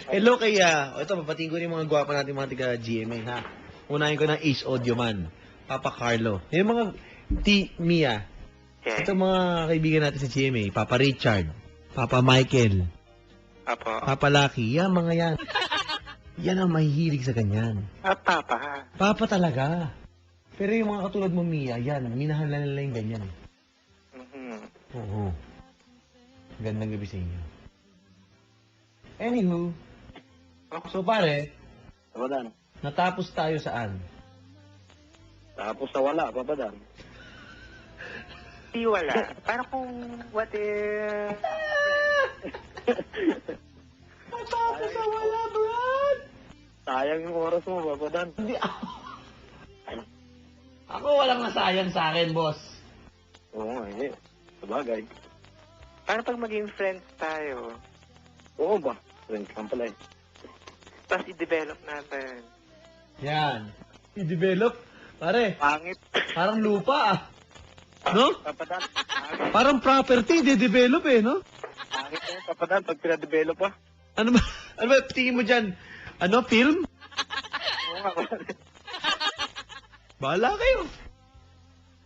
Hello kay, ito, papatingin ko rin yung mga gwapa natin mga tiga GMA, ha? Unahin ko ng Ace Audio Man. Papa Carlo. Yung mga Mia. Yes. Ito mga kaibigan natin sa GMA. Papa Richard. Papa Michael. Apo. Papa Lucky. Yan, mga yan. Yan ang mahihilig sa ganyan. Papa. Papa talaga. Pero yung mga katulad mo, Mia, yan. Minahan na nila yung ganyan. Mhm. Oo. Gandang gabi sa inyo. Anywho. So, pare, Papadan. natapos tayo saan? Tapos sa wala, papadan. Di wala. Parang kung what if... Natapos sa wala, Brad! Sayang yung oras mo, papadan. Hindi ako. Ako walang nasayang sa akin, boss. Oo nga, hindi. Sabagay. Paano pag maging friends tayo? Oo ba? Friends lang pala eh. Tapos i-develop natin. Yan. I-develop. Pare, Pangit. parang lupa ah. No? Papadan. Parang property, de-develop eh, no? Pangit na yun, papadan. Pag pinadevelop pa. Ano ba? Ano ba tingin mo dyan? Ano, film? Oo nga, Bahala kayo.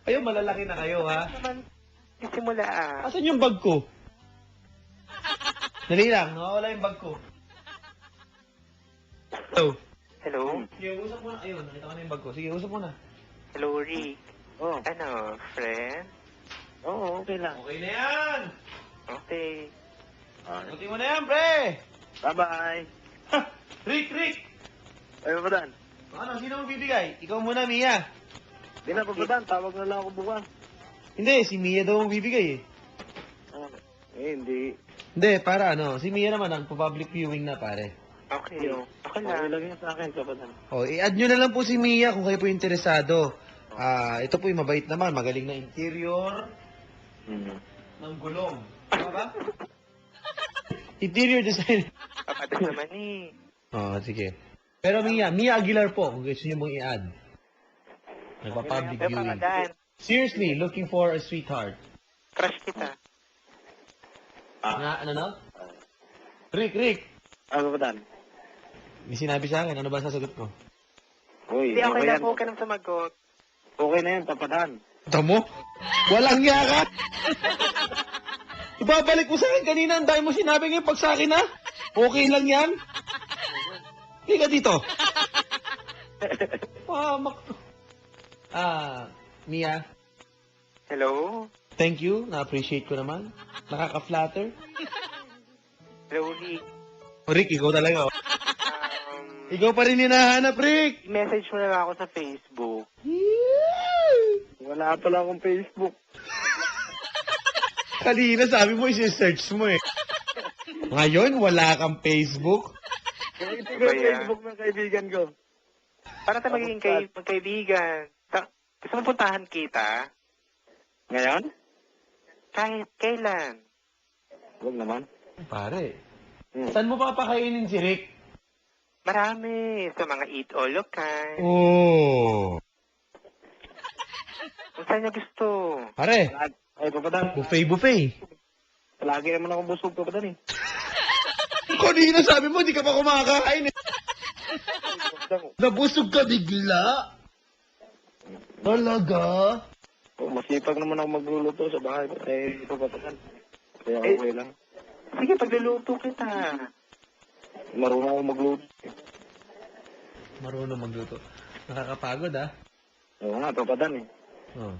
Kayo, malalaki na kayo, ha? Naman, isimula Asan yung bag ko? Dali lang, nawawala yung bag ko. Hello. Hello? Sige, usap mo na. Ayun, nakita ko na yung bag ko. Sige, usap mo na. Hello, Rick. Oo. Ano, friend? Oo, okay lang. Okay na yan! Okay. Buti mo na yan, pre! Bye-bye. Ha! Rick! Ay, papadan. Ano, sino mo bibigay? Ikaw muna, Mia. Hindi na, papadan. Tawag na lang ako bukas. Hindi, si Mia daw ang bibigay eh. Hindi. Hindi, para ano, si Mia naman ang public viewing na, pare. Okay. Okay Okay lang. lang yun sa akin, papadan. O, i-add nyo na lang po si Mia kung kayo po interesado. Ito po yung mabait naman, magaling na interior ng gulong. Tama ba? Interior design. Papadas naman eh. Sige. Pero Mia Aguilar po, kung gusto nyo mong i-add. Nagpa-public Pero viewing. pangadan. Seriously, looking for a sweetheart. Crush kita. Ano no? Rick, Ah, papadan. may sinabi sa akin, ano ba sasagot ko? Uy, Hindi, okay yan. lang po ka nang sumagot. Okay na yan, papadan. Tamo? Walang niya ka? Ibabalik mo sa akin kanina, ang dahil mo sinabi ngayon pag sa akin ha? Okay lang yan? Hindi ka dito. Mia, Hello? thank you. Na-appreciate ko naman. Nakaka-flatter. Hello, Rick. Rick, ikaw talaga. Ikaw pa rin hinahanap, Rick. Message mo na lang ako sa Facebook. Wala pala akong Facebook. Kanina sabi mo, isi-search mo eh. Ngayon, wala kang Facebook. Ito Iba yung yan. Facebook ng kaibigan ko. Para tayo magiging magkaibigan. Gusto mo puntahan kita? Ngayon? Kahit kailan? Huwag naman. Pare, saan mo papakainin si Rick? Marami. Sa mga eat all you can. Oh. Kung saan niya gusto. Pare, Ay, papadan. buffet. Palagi naman ako busog, papadan eh. Kanina sabi mo, di ka pa kumakain eh. Nabusog ka bigla. Talaga? Masipag naman ako magluluto sa bahay. Eh, papadan. Kaya okay lang. Sige, pagluluto kita. Marunong ako magluto. Marunong magluto. Nakakapagod ah. Oo nga, papadan eh. Oh.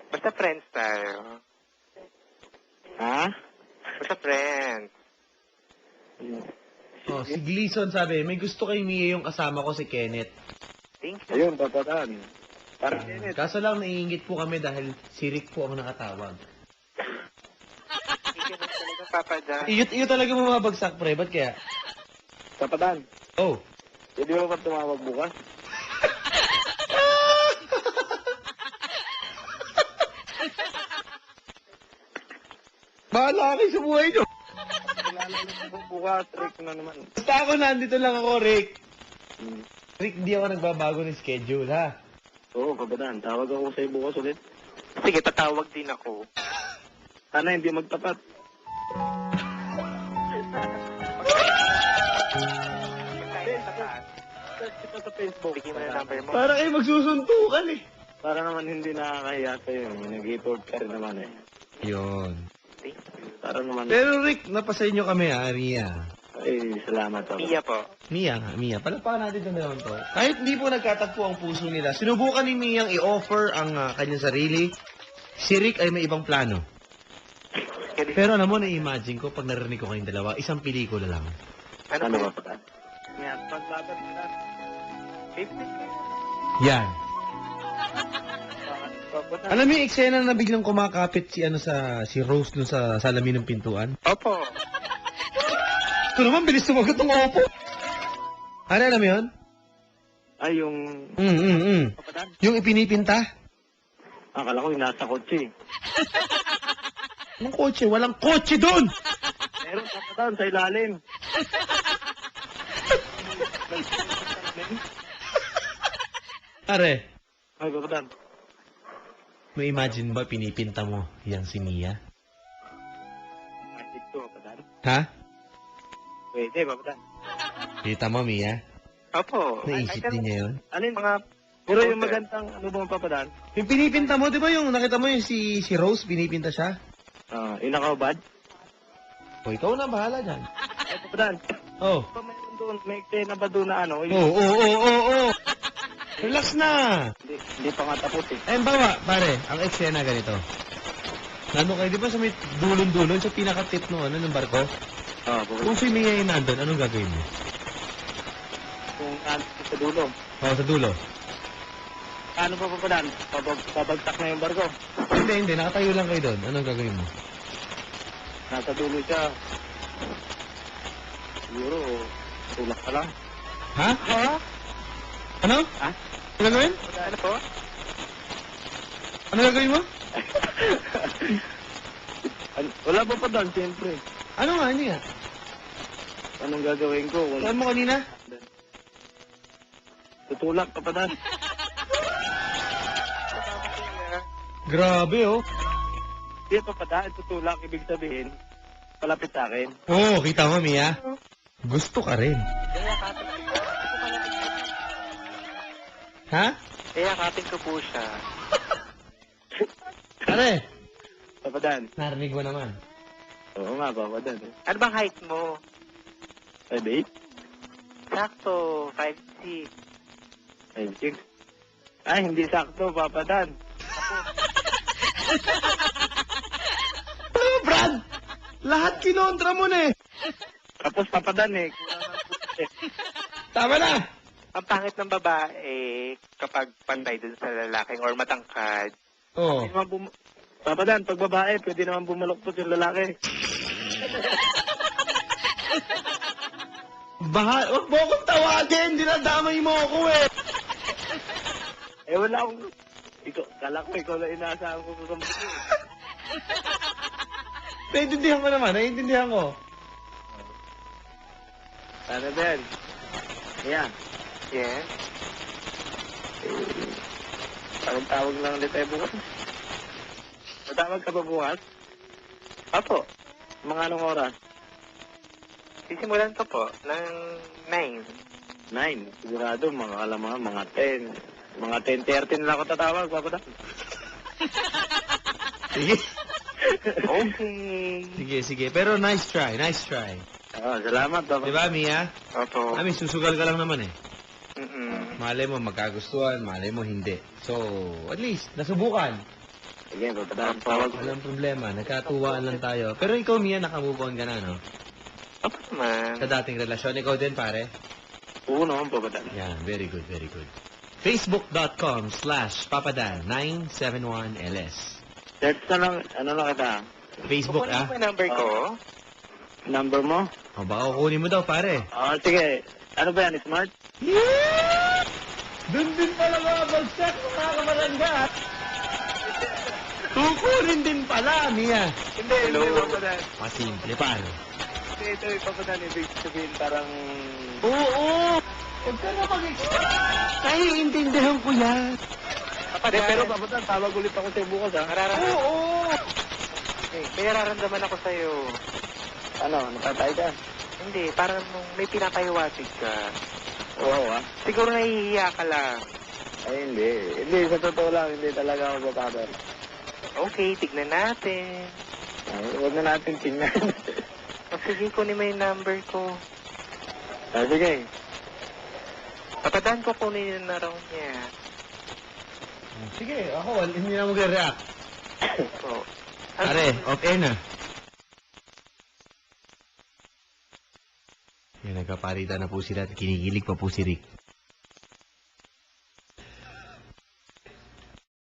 Basta friends tayo. Ha? Basta friends. Oh, si Gleason sabi, may gusto kay Mia yung kasama ko si Kenneth. Thank you. Ayun, papadan. Parang Kenneth. Kaso lang naiingit po kami dahil si Rick po ang nakatawag. Thank you na talaga, Papa Dan. Iyo talaga bumabagsak, pre. Ba't kaya? Papadan. Oh. Pwede mo ba tumawag bukas? Bahala kayo sa buhay nyo. Bukas, Rick na naman. Basta ako nandito lang ako, Rick. Hmm. Rick, hindi ako nagbabago ng schedule, ha? Oo, papadan. Tawag ako sa'yo bukas ulit. Sige, tatawag din ako. Sana hindi magtapat. Tayo sa taas. ka sa Facebook. Bigyan mo na number mo. Para kayo magsusuntukan eh. Para naman hindi nakakahiya sa'yo. Nag-report ka rin naman eh. Yun. Para naman... Pero Rick, napasa inyo kami Mia. Ay, salamat ako. Mia po. Mia nga, Mia. Palapakan natin ito na to. Kahit hindi po nagkatagpo ang puso nila, sinubukan ni Mia i-offer ang kanyang sarili. Si Rick ay may ibang plano. Pero alam mo, na-imagine ko, pag narinig ko kayong dalawa, isang pelikula lang. Ano Ano po? ba pa? Yan, paglaban nila. 50? Yan. Alam mo yung eksena na biglang kumakapit si si Rose dun sa salamin ng pintuan? Opo. Ito naman, bilis sumagot ng opo. Ano, alam mo yun? Ay, yung... Kapadan? Yung ipinipinta? Akala ko yung nasa kotse. Anong kotse? Walang kotse doon! Meron kapadan sa ilalim. Are, Ay, kapadan. may imagine ba pinipinta mo yang si Mia? Magic to, kapadan. Ha? Pwede, kapadan. Kita mo, Mia? Opo. Naisip din niya yun? Ano yung mga... Pero yung magandang ano bang papadan? Yung pinipinta mo, di ba yung nakita mo yung si Rose, pinipinta siya? Yung nakaubad? O, ikaw na, bahala dyan. Ay, papadan. Oh. Pa mayroon doon, may eksena ba doon na ano? Oo. Relax na! Hindi pa nga tapos eh. Ayun, bawa, pare, ang eksena ganito. Nandun kayo, di ba sa may dulon-dulon, sa pinaka-tip ng barko? Kung si Mia yung nandun, anong gagawin mo? Kung sa dulo. Oo, sa dulo. Ano pa papadan? Babagtak na yung barko. Hindi, nakatayo lang kayo doon. Anong gagawin mo? Nasa dulo siya. Siguro, tulak ka lang. Ha? Ha? Ano? Ha? Ano gagawin? Ano po? Ano gagawin mo? Wala pa padan, siyempre. Ano nga, hindi nga. Anong gagawin ko? Saan mo kanina? Tutulak ka padan. Grabe, oh. Hindi pa padan, tutulak. Ibig sabihin, palapit sa akin. Oo, kita mo, Mia. Gusto ka rin. Ha? Kaya kapit ko po siya. Pare, Papadan. narinig mo naman. Oo nga, papadan. Ano bang height mo? 5'8"? Sakto, 5'6". 5'6". Ay, hindi sakto, papadan. Ano, Brad? Lahat kinontra mo na eh. Tapos papadan eh. Kulang ng puti. Tama na. Ang pangit ng babae kapag pantay dun sa lalaking or matangkad. Oo. Pwede naman papadan, pag babae, pwede naman bumaloktot yung lalaki. Huwag mo akong tawagin. Dinadamay mo ako eh. Eh, wala akong... Kala ko, ikaw na inaasahan ko sa kamputi. Naiintindihan ko naman. Naiintindihan ko. Ano Ben? Ayan. Yes? Parang tawag lang ulit tayo bukas. Matawag ka ba bukas? Opo. Mga anong oras? Sisimulan ko po ng 9. 9. Sigurado, mga alam mga 10. Mga 10:30 na ako tatawag, papadan. Sige. Okay. Sige. Pero nice try. Salamat, papadan. Diba, Mia? Opo. Amin, susugal ka lang naman eh. Mm-mm. Malay mo magkagustuhan, malay mo hindi. So, at least, nasubukan. Sige, papadan. Tawag. Walang problema, nagkatuwaan lang tayo. Pero ikaw, Mia, nakamove on ka na, no? Opo naman. Sa dating relasyon, ikaw din, pare? Oo naman, papadan. Yan, very good. Facebook.com/papadan971ls Search na lang, ano lang kita. Facebook, Kukunin ah? mo yung number ko. Number mo? O, baka kukunin mo daw, pare. Sige. Ano ba yan, smart? Yeah! Doon din pala mga bagsak, mga kamarangga. Kukunin din pala, Mia. Hindi, Hello. hindi, papadan. Masimple, paano? Ito, papadan, ibig sabihin parang... Oo! Huwag ka na mag-explain. Naiintindihan ko yan. Hindi, pero papadan, tawag ulit ako sa'yo bukas, ha? Nararamdaman. Oo! May nararamdaman ako sa'yo. Ano, natatay ka? Hindi, parang may pinapahiwatig ka. Wow, ah. Siguro nahihiya ka lang. Ay, hindi. Hindi, sa totoo lang, hindi talaga ako bababar. Okay, tignan natin. Ay, huwag na natin tingnan. O sige, kunin mo yung number ko. Sige. Papadaan ko kunin yung naraw niya. Sige, ako, hindi na mag-react. So, Pare, off-air na. Yan, nagkaparitan na po sila at kinikilig pa po si Rick.